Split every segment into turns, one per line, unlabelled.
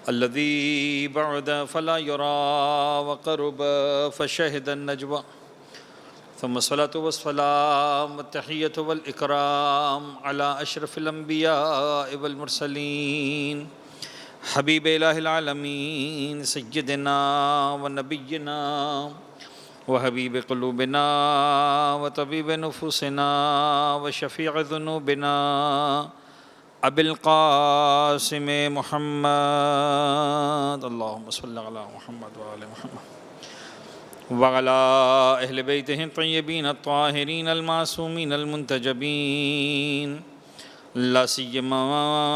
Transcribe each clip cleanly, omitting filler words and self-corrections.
الذي بعد فلا يرى وقرب فشهد النجوى ثم الصلاة والسلام والتحية والإكرام على أشرف الأنبياء والمرسلين حبيب إله العالمين سيدنا ونبينا وحبيب قلوبنا وطبيب نفوسنا وشفيع ذنوبنا أبي القاسم محمد اللهم صل على محمد وآل محمد وعلى أهل بيته الطيبين الطاهرين المعصومين المنتجبين لا سيما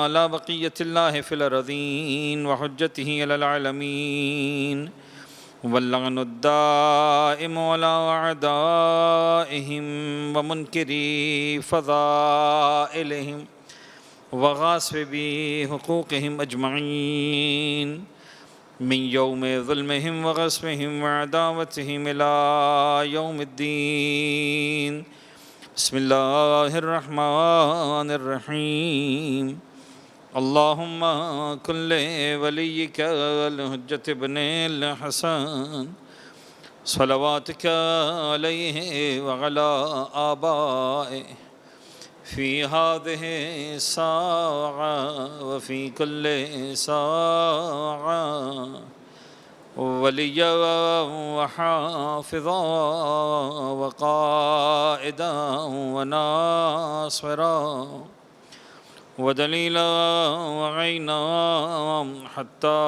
على بقية الله في الأرضين وحجته على العالمين واللعن الدائم على أعدائهم ومنكري فضائلهم وغاصبي حقوقهم أجمعين من يوم ظلمهم وغصبهم وعداوتهم إلى يوم الدين بسم الله الرحمن الرحيم اللهم كن لوليك الحجة ابن الحسن صلواتك عليه وعلى آبائه في هذه الساعة وفي كل ساعة وليا وحافظا وقائدا وناصرا ودليلا وعينا حتى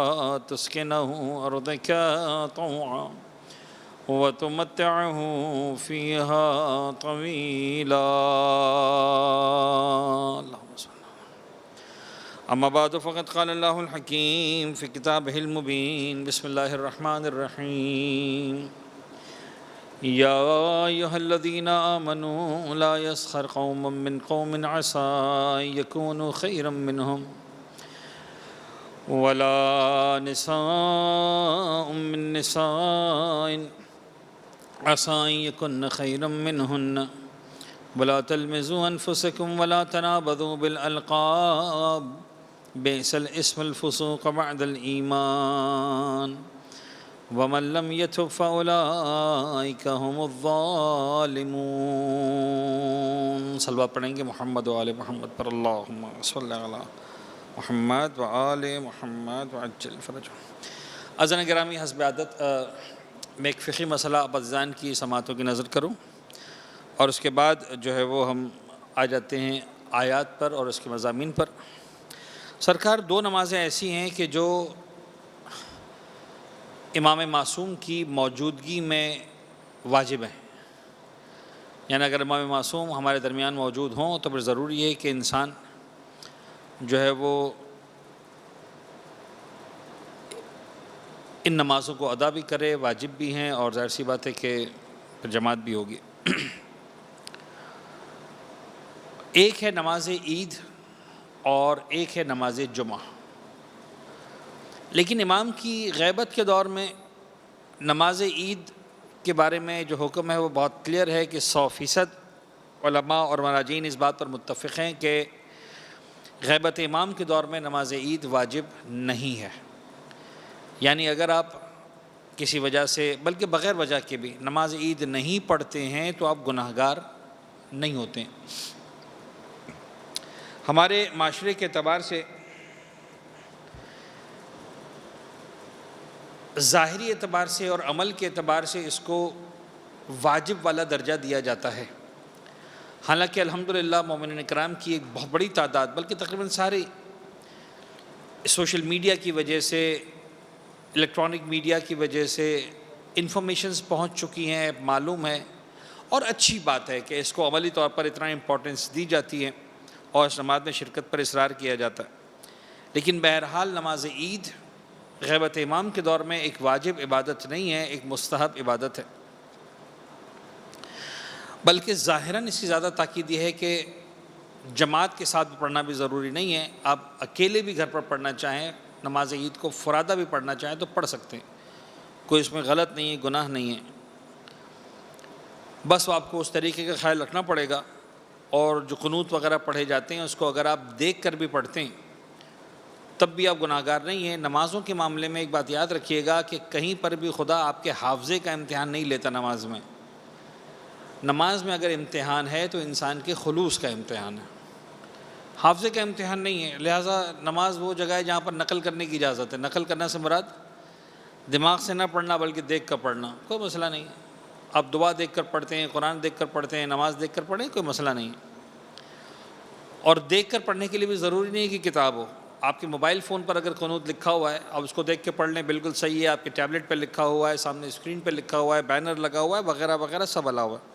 تسكنه أرضك طوعا وتمتعه فيها طويلا اللهم صل. أما بعد فقد قال الله الحكيم في كتابه المبين بسم الله الرحمن الرحيم يا أيها الذين آمنوا لا يسخر قوم من قوم عسى أن يكونوا خيرا منهم ولا نساء من نساء عسى أن يكن خيرا منهن ولا تلمزوا أنفسكم ولا تنابذوا بالألقاب بئس الاسم الفسوق بعد الإيمان ومن لم يتب فأولئك هم الظالمون صلوات پڑھیں گے محمد و آل محمد پر اللہم صلی علی محمد و آل محمد وعجل فرجہ. عزیزان گرامی حسب عادت میں ایک فقہی مسئلہ ابتذان کی سماعتوں کی نظر کروں اور اس کے بعد جو ہے وہ ہم آ جاتے ہیں آیات پر اور اس کے مضامین پر. سرکار دو نمازیں ایسی ہیں کہ جو امام معصوم کی موجودگی میں واجب ہیں. یعنی اگر امام معصوم ہمارے درمیان موجود ہوں تو پھر ضروری ہے کہ انسان جو ہے وہ ان نمازوں کو ادا بھی کرے، واجب بھی ہیں اور ظاہر سی بات ہے کہ پھر جماعت بھی ہوگی. ایک ہے نماز عید اور ایک ہے نماز جمعہ. لیکن امام کی غیبت کے دور میں نماز عید کے بارے میں جو حکم ہے وہ بہت کلیئر ہے کہ 100% علماء اور مراجعین اس بات پر متفق ہیں کہ غیبت امام کے دور میں نماز عید واجب نہیں ہے. یعنی اگر آپ کسی وجہ سے بلکہ بغیر وجہ کے بھی نماز عید نہیں پڑھتے ہیں تو آپ گناہگار نہیں ہوتے ہیں. ہمارے معاشرے کے اعتبار سے ظاہری اعتبار سے اور عمل کے اعتبار سے اس کو واجب والا درجہ دیا جاتا ہے. حالانکہ الحمدللہ مومنین اکرام کی ایک بہت بڑی تعداد بلکہ تقریباً سارے سوشل میڈیا کی وجہ سے، الیکٹرانک میڈیا کی وجہ سے انفارمیشنز پہنچ چکی ہیں، معلوم ہے اور اچھی بات ہے کہ اس کو عملی طور پر اتنا امپورٹنس دی جاتی ہے اور اس نماز میں شرکت پر اصرار کیا جاتا ہے. لیکن بہرحال نماز عید غیبت امام کے دور میں ایک واجب عبادت نہیں ہے، ایک مستحب عبادت ہے. بلکہ ظاہراً اس کی زیادہ تاکید یہ ہے کہ جماعت کے ساتھ پڑھنا بھی ضروری نہیں ہے. آپ اکیلے بھی گھر پر پڑھنا چاہیں، نماز عید کو فرادہ بھی پڑھنا چاہیں تو پڑھ سکتے ہیں، کوئی اس میں غلط نہیں ہے، گناہ نہیں ہے. بس آپ کو اس طریقے کا خیال رکھنا پڑے گا. اور جو قنوت وغیرہ پڑھے جاتے ہیں اس کو اگر آپ دیکھ کر بھی پڑھتے ہیں تب بھی آپ گناہ گار نہیں ہیں۔ نمازوں کے معاملے میں ایک بات یاد رکھیے گا کہ کہیں پر بھی خدا آپ کے حافظے کا امتحان نہیں لیتا نماز میں۔ نماز میں اگر امتحان ہے تو انسان کے خلوص کا امتحان ہے، حافظے کا امتحان نہیں ہے۔ لہٰذا نماز وہ جگہ ہے جہاں پر نقل کرنے کی اجازت ہے۔ نقل کرنے سے مراد دماغ سے نہ پڑھنا بلکہ دیکھ کر پڑھنا، کوئی مسئلہ نہیں۔ آپ دعا دیکھ کر پڑھتے ہیں، قرآن دیکھ کر پڑھتے ہیں، نماز دیکھ کر پڑھیں، کوئی مسئلہ نہیں۔ اور دیکھ کر پڑھنے کے لیے بھی ضروری نہیں ہے کہ کتاب ہو۔ آپ کے موبائل فون پر اگر قنوت لکھا ہوا ہے آپ اس کو دیکھ کے پڑھ لیں، بالکل صحیح ہے۔ آپ کے ٹیبلٹ پہ لکھا ہوا ہے، سامنے اسکرین پہ لکھا ہوا ہے، بینر لگا ہوا ہے، وغیرہ وغیرہ سب الا ہوا ہے۔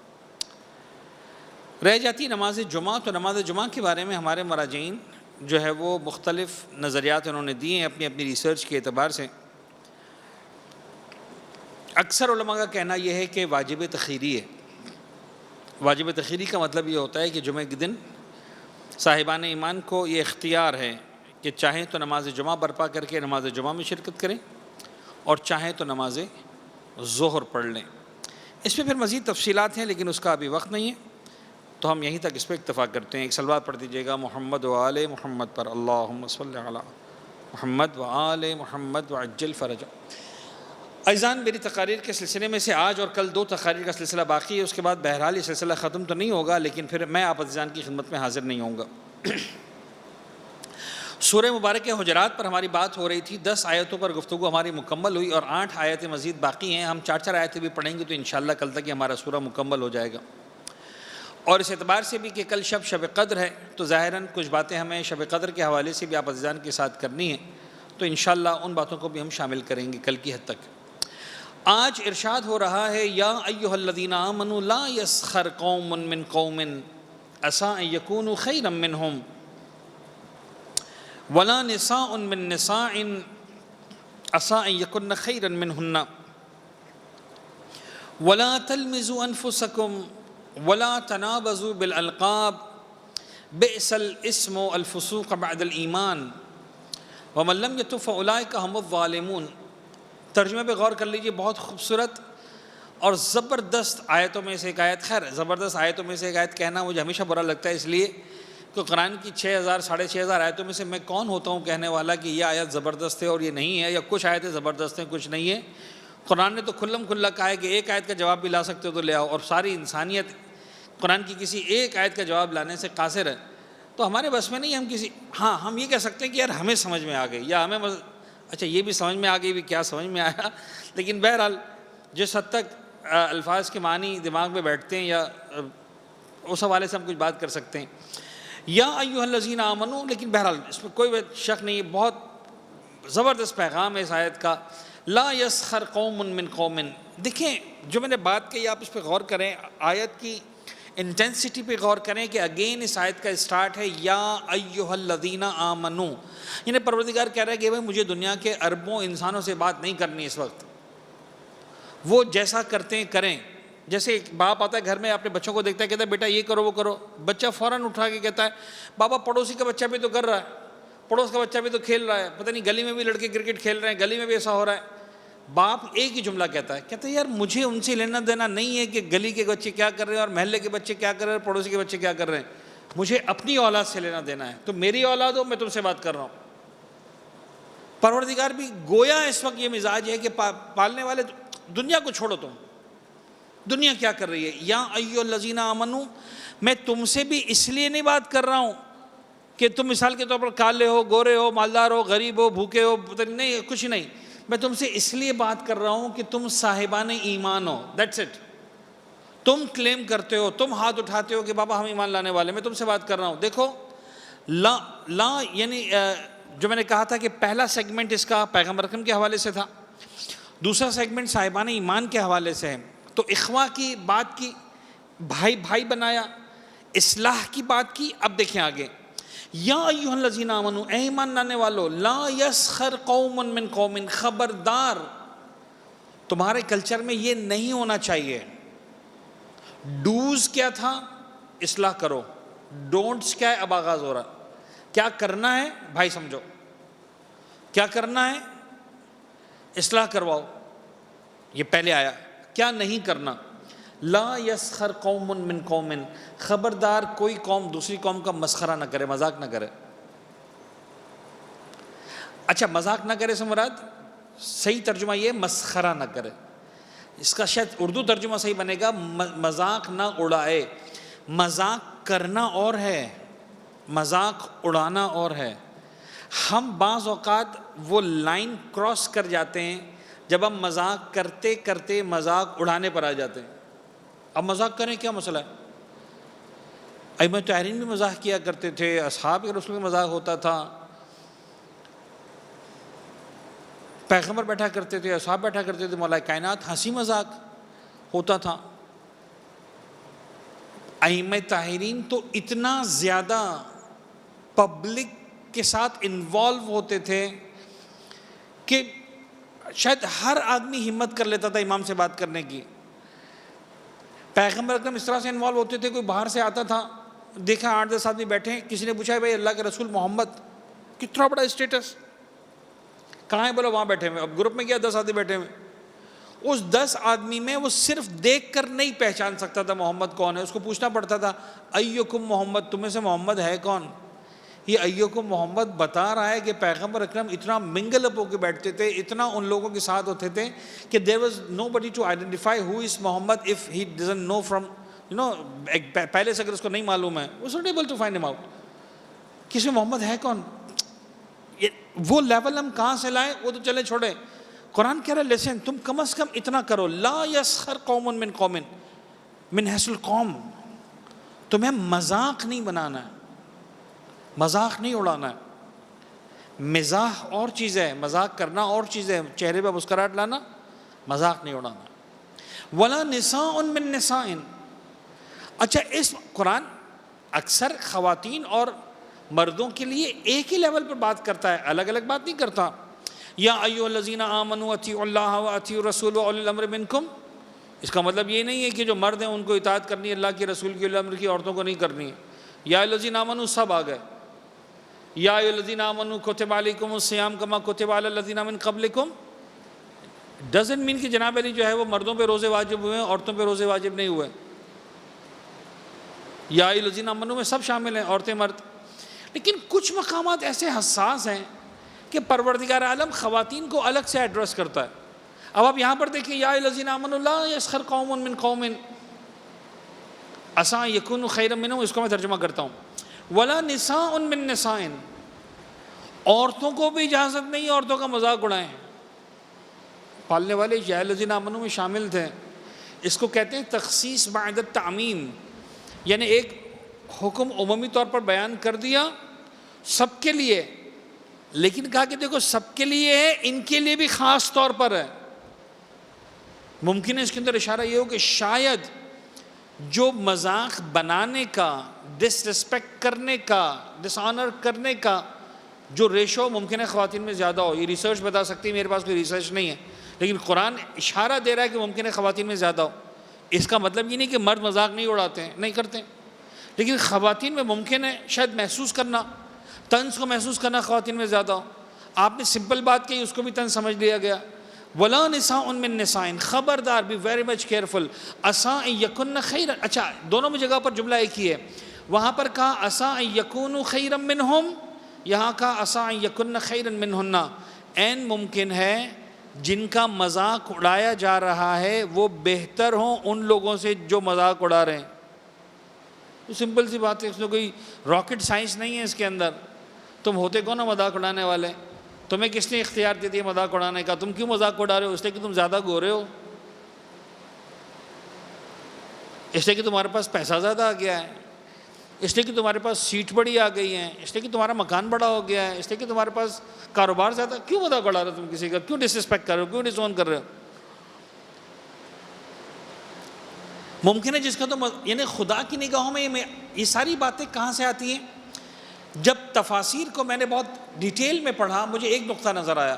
رہ جاتی نماز جمعہ، تو نماز جمعہ کے بارے میں ہمارے مراجعین جو ہے وہ مختلف نظریات انہوں نے دیے ہیں اپنی اپنی ریسرچ کے اعتبار سے۔ اکثر علماء کا کہنا یہ ہے کہ واجب تخیری ہے۔ واجب تخیری کا مطلب یہ ہوتا ہے کہ جمعہ کے دن صاحبان ایمان کو یہ اختیار ہے کہ چاہیں تو نماز جمعہ برپا کر کے نماز جمعہ میں شرکت کریں اور چاہیں تو نماز ظہر پڑھ لیں۔ اس میں پھر مزید تفصیلات ہیں لیکن اس کا ابھی وقت نہیں ہے، تو ہم یہیں تک اس پہ اکتفا کرتے ہیں۔ ایک صلوات پڑھ دیجیے گا محمد و آل محمد پر، اللہم صلی علی محمد و آل محمد وعجل فرج۔ عزیزان، میری تقاریر کے سلسلے میں سے آج اور کل 2 تقاریر کا سلسلہ باقی ہے، اس کے بعد بہرحال یہ سلسلہ ختم تو نہیں ہوگا، لیکن پھر میں آپ عزیزان کی خدمت میں حاضر نہیں ہوں گا۔ سورہ مبارک حجرات پر ہماری بات ہو رہی تھی، 10 آیتوں پر گفتگو ہماری مکمل ہوئی اور 8 آیتیں مزید باقی ہیں۔ ہم 4 آیتیں بھی پڑھیں گے تو انشاءاللہ کل تک یہ ہمارا سورہ مکمل ہو جائے گا۔ اور اس اعتبار سے بھی کہ کل شب قدر ہے تو ظاہراً کچھ باتیں ہمیں شب قدر کے حوالے سے بھی آپ عزیزان کے ساتھ کرنی ہیں، تو انشاءاللہ ان باتوں کو بھی ہم شامل کریں گے کل کی حد تک۔ آج ارشاد ہو رہا ہے، یا ایھا الذین آمنوا لا یسخر قوم من قوم عسیٰ ان یکونوا خیرا منہم ولا نساء من نساء عسیٰ ان یکن خیرا منہن ولا تلمزوا انفسکم ولا تنابزوا بالالقاب بئس الاسم الفسوق بعد الایمان ومن لم یتب فاولئک هم الظالمون۔ ترجمے پہ غور کر لیجئے، بہت خوبصورت اور زبردست آیتوں میں سے ایک آیت۔ خیر، زبردست آیتوں میں سے ایک آیت کہنا مجھے ہمیشہ برا لگتا ہے، اس لیے کہ قرآن کی 6000 6500 آیتوں میں سے میں کون ہوتا ہوں کہنے والا کہ یہ آیت زبردست ہے اور یہ نہیں ہے، یا کچھ آیتیں زبردست ہیں کچھ نہیں ہے۔ قرآن نے تو کھلم کھلا کہا ہے کہ ایک آیت کا جواب بھی لا سکتے ہو تو لے آؤ، اور ساری انسانیت قرآن کی کسی ایک آیت کا جواب لانے سے قاصر ہے۔ تو ہمارے بس میں نہیں، ہم یہ کہہ سکتے ہیں کہ یار ہمیں سمجھ میں آ گئی، یا ہمیں اچھا یہ بھی سمجھ میں آ گئی، بھی کیا سمجھ میں آیا، لیکن بہرحال جس حد تک الفاظ کے معنی دماغ میں بیٹھتے ہیں یا اس حوالے سے ہم کچھ بات کر سکتے ہیں۔ یا ایھا الذین آمنوا، لیکن بہرحال اس میں کوئی شک نہیں، بہت زبردست پیغام ہے اس آیت کا۔ لا یسخر قوم من قوم، دیکھیں جو میں نے بات کہی آپ اس پہ غور کریں، آیت کی انٹینسٹی پہ غور کریں کہ اگین اس آیت کا اسٹارٹ ہے یا ایھا الذین آمنوا، یعنی پروردگار کہہ رہا ہے کہ بھائی مجھے دنیا کے اربوں انسانوں سے بات نہیں کرنی اس وقت، وہ جیسا کرتے ہیں کریں۔ جیسے ایک باپ آتا ہے گھر میں، اپنے بچوں کو دیکھتا ہے، کہتا ہے بیٹا یہ کرو وہ کرو، بچہ فوراً اٹھا کے کہتا ہے بابا پڑوسی کا بچہ بھی تو کر رہا ہے، پڑوس کا بچہ بھی تو کھیل رہا ہے، پتہ نہیں گلی میں بھی لڑکے کرکٹ کھیل رہے ہیں، گلی میں بھی ایسا ہو رہا ہے۔ باپ ایک ہی جملہ کہتا ہے یار مجھے ان سے لینا دینا نہیں ہے کہ گلی کے بچے کیا کر رہے ہیں اور محلے کے بچے کیا کر رہے ہیں، پڑوسی کے بچے کیا کر رہے ہیں، مجھے اپنی اولاد سے لینا دینا ہے، تو میری اولاد ہو، میں تم سے بات کر رہا ہوں۔ پروردگار بھی گویا اس وقت یہ مزاج ہے کہ پالنے والے دنیا کو چھوڑو، تم دنیا کیا کر رہی ہے۔ یا ایھا الذین آمنوا، میں تم سے بھی اس لیے نہیں بات کر رہا ہوں کہ تم مثال کے طور پر کالے ہو، گورے ہو، مالدار ہو، غریب ہو، بھوکے ہو، نہیں کچھ نہیں، میں تم سے اس لیے بات کر رہا ہوں کہ تم صاحبان ایمان ہو، دیٹس اٹ۔ تم کلیم کرتے ہو، تم ہاتھ اٹھاتے ہو کہ بابا ہم ایمان لانے والے، میں تم سے بات کر رہا ہوں۔ دیکھو لا یعنی جو میں نے کہا تھا کہ پہلا سیگمنٹ اس کا پیغمبر اکرم کے حوالے سے تھا، دوسرا سیگمنٹ صاحبان ایمان کے حوالے سے ہے۔ تو اخوا کی بات کی، بھائی بھائی بنایا، اصلاح کی بات کی۔ اب دیکھیں آگے، یا ایھا الذین آمنوا، اے ایمان لانے والو، لا یسخر قوم من قوم، خبردار تمہارے کلچر میں یہ نہیں ہونا چاہیے۔ ڈوز کیا تھا؟ اصلاح کرو۔ ڈونٹس کیا ہے؟ اب آغاز ہو رہا۔ کیا کرنا ہے بھائی سمجھو، کیا کرنا ہے اصلاح کرواؤ، یہ پہلے آیا۔ کیا نہیں کرنا؟ لا یسخر قوم من قوم، خبردار کوئی قوم دوسری قوم کا مسخرہ نہ کرے، مذاق نہ کرے۔ اچھا مذاق نہ کرے سے مراد صحیح ترجمہ یہ مسخرہ نہ کرے، اس کا شاید اردو ترجمہ صحیح بنے گا مذاق نہ اڑائے۔ مذاق کرنا اور ہے، مذاق اڑانا اور ہے۔ ہم بعض اوقات وہ لائن کراس کر جاتے ہیں جب ہم مذاق کرتے کرتے مذاق اڑانے پر آ جاتے ہیں۔ اب مذاق کریں کیا مسئلہ ہے؟ ائمہ طاہرین بھی مذاق کیا کرتے تھے، اصحاب رسول کا مذاق ہوتا تھا، پیغمبر بیٹھا کرتے تھے، اصحاب بیٹھا کرتے تھے، مولا کائنات، ہنسی مذاق ہوتا تھا۔ ائمہ طاہرین تو اتنا زیادہ پبلک کے ساتھ انوالو ہوتے تھے کہ شاید ہر آدمی ہمت کر لیتا تھا امام سے بات کرنے کی۔ پیغمبر اکرم اس طرح سے انوالو ہوتے تھے، کوئی باہر سے آتا تھا، دیکھا 8-10 آدمی بیٹھے ہیں، کسی نے پوچھا بھائی اللہ کے رسول محمد کتنا بڑا اسٹیٹس، کہاں ہے؟ بولو وہاں بیٹھے ہوئے۔ اب گروپ میں کیا 10 آدمی بیٹھے ہوئے، اس 10 آدمی میں وہ صرف دیکھ کر نہیں پہچان سکتا تھا محمد کون ہے، اس کو پوچھنا پڑتا تھا ایکم محمد، تمہیں سے محمد ہے کون؟ یہ ایکم محمد بتا رہا ہے کہ پیغمبر اکرم اتنا منگل اپ ہو کے بیٹھتے تھے، اتنا ان لوگوں کے ساتھ ہوتے تھے کہ there was nobody to identify who is Muhammad if he doesn't know from پہلے سے اگر اس کو نہیں معلوم ہے was not able to find him out، کسی محمد ہے کون؟ وہ لیول ہم کہاں سے لائیں؟ وہ تو چلے چھوڑے، قرآن کہہ رہا ہے لیسن تم کم از کم اتنا کرو، لا یسخر قوم من قوم من حیث القوم، تمہیں مذاق نہیں بنانا ہے، مذاق نہیں اڑانا ہے۔ مزاح اور چیز ہے، مذاق کرنا اور چیز ہے، چہرے پہ مسکراہٹ لانا، مذاق نہیں اڑانا۔ ولا نساء من نساء، اچھا اس قرآن اکثر خواتین اور مردوں کے لیے ایک ہی لیول پر بات کرتا ہے، الگ الگ بات نہیں کرتا۔ یا ایھا الذین آمنوا اطیعوا اللہ واطیعوا الرسول واولی الامر منکم، اس کا مطلب یہ نہیں ہے کہ جو مرد ہیں ان کو اطاعت کرنی ہے اللہ کے رسول کی، اولی الامر کی عورتوں کو نہیں کرنی ہے۔ یا ایھا الذین آمنوا سب آ گئے، یا ایھا الذین آمنوا کتب علیکم الصیام کما کتب علی الذین من قبلکم، ڈزنٹ مین کہ جناب علی جو ہے وہ مردوں پہ روزے واجب ہوئے ہیں، عورتوں پہ روزے واجب نہیں ہوئے۔ یا ایھا الذین آمنوا میں سب شامل ہیں، عورتیں مرد۔ لیکن کچھ مقامات ایسے حساس ہیں کہ پروردگار عالم خواتین کو الگ سے ایڈریس کرتا ہے۔ اب آپ یہاں پر دیکھیں یا ایھا الذین آمنوا لا یسخر قوم من قوم عسیٰ ان یکونوا خیرا منہم، اس کو میں ترجمہ کرتا ہوں، ولا نساء من نساء، عورتوں کو بھی اجازت نہیں عورتوں کا مذاق اڑائیں۔ پالنے والے یا ایھا الذین آمنوا میں شامل تھے، اس کو کہتے ہیں تخصیص بعد التعمیم، یعنی ایک حکم عمومی طور پر بیان کر دیا سب کے لیے، لیکن کہا کہ دیکھو سب کے لیے ہے، ان کے لیے بھی خاص طور پر ہے۔ ممکن ہے اس کے اندر اشارہ یہ ہو کہ شاید جو مذاق بنانے کا، ڈس ریسپیکٹ کرنے کا، ڈس آنر کرنے کا جو ریشو ممکن ہے خواتین میں زیادہ ہو، یہ ریسرچ بتا سکتی ہے، میرے پاس کوئی ریسرچ نہیں ہے، لیکن قرآن اشارہ دے رہا ہے کہ ممکن ہے خواتین میں زیادہ ہو۔ اس کا مطلب یہ نہیں کہ مرد مذاق نہیں اڑاتے ہیں، نہیں کرتے، لیکن خواتین میں ممکن ہے شاید محسوس کرنا، طنز کو محسوس کرنا خواتین میں زیادہ ہو۔ آپ نے سمپل بات کہی، اس کو بھی طنز سمجھ لیا گیا۔ ولا نساء من نساء، خبردار، بی ویری مچ کیئرفل، عسیٰ ان یکن خیرا، اچھا دونوں میں جگہ پر جملہ ایک ہی ہے، وہاں پر کہا عسیٰ ان یکونوا خیرا منہم، یہاں کہا عسیٰ ان یکن خیرا منہن، این ممکن ہے جن کا مذاق اڑایا جا رہا ہے وہ بہتر ہوں ان لوگوں سے جو مذاق اڑا رہے ہیں۔ سمپل سی بات ہے، اس میں کوئی راکٹ سائنس نہیں ہے اس کے اندر۔ تم ہوتے کون ہو مذاق اڑانے والے؟ تمہیں کس نے اختیار دے دیا مذاق اڑانے کا؟ تم کیوں مذاق اڑا رہے ہو؟ اس لیے کہ تم زیادہ گورے ہو، اس لیے کہ تمہارے پاس پیسہ زیادہ آ گیا ہے، اس لیے کہ تمہارے پاس سیٹ بڑی آ گئی ہیں، اس لیے کہ تمہارا مکان بڑا ہو گیا ہے، اس لیے کہ تمہارے پاس کاروبار زیادہ۔ کیوں مذاق اڑا رہے ہو تم کسی کا؟ کیوں ڈس رسپیکٹ کر رہے ہو؟ کیوں ڈس اون کر رہے ہو؟ ممکن ہے جس کا تو یعنی خدا کی نگاہوں میں یہ ساری باتیں کہاں سے آتی ہیں؟ جب تفاسیر کو میں نے بہت ڈیٹیل میں پڑھا، مجھے ایک نقطہ نظر آیا۔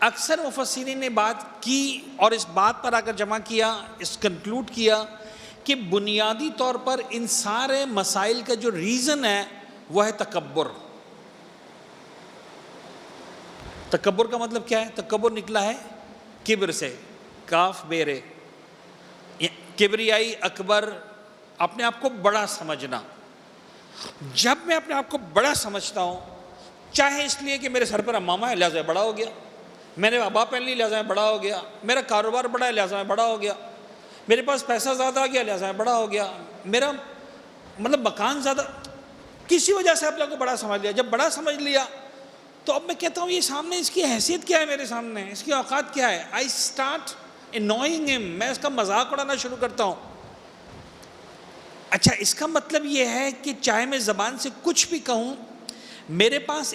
اکثر مفسرین نے بات کی اور اس بات پر آ کر جمع کیا، اس کنکلوڈ کیا کہ بنیادی طور پر ان سارے مسائل کا جو ریزن ہے وہ ہے تکبر۔ تکبر کا مطلب کیا ہے؟ تکبر نکلا ہے کبر سے، کاف بیرے، کبریائی، اکبر، اپنے آپ کو بڑا سمجھنا۔ جب میں اپنے آپ کو بڑا سمجھتا ہوں چاہے اس لیے کہ میرے سر پر امامہ ہے لہٰذا بڑا ہو گیا، میں نے ابا پہن لی لہٰذا میں بڑا ہو گیا، میرا کاروبار بڑا ہے لہٰذا میں بڑا ہو گیا، میرے پاس پیسہ زیادہ آ گیا لہٰذا میں بڑا ہو گیا، میرا مطلب مکان زیادہ، کسی وجہ سے اپنے کو بڑا سمجھ لیا۔ جب بڑا سمجھ لیا تو اب میں کہتا ہوں یہ سامنے اس کی حیثیت کیا ہے، میرے سامنے اس کی اوقات کیا ہے، آئی اسٹارٹ انوائنگ ہم، میں اس کا مذاق اڑانا شروع کرتا ہوں۔ اچھا، اس کا مطلب یہ ہے کہ چاہے میں زبان سے کچھ بھی کہوں، میرے پاس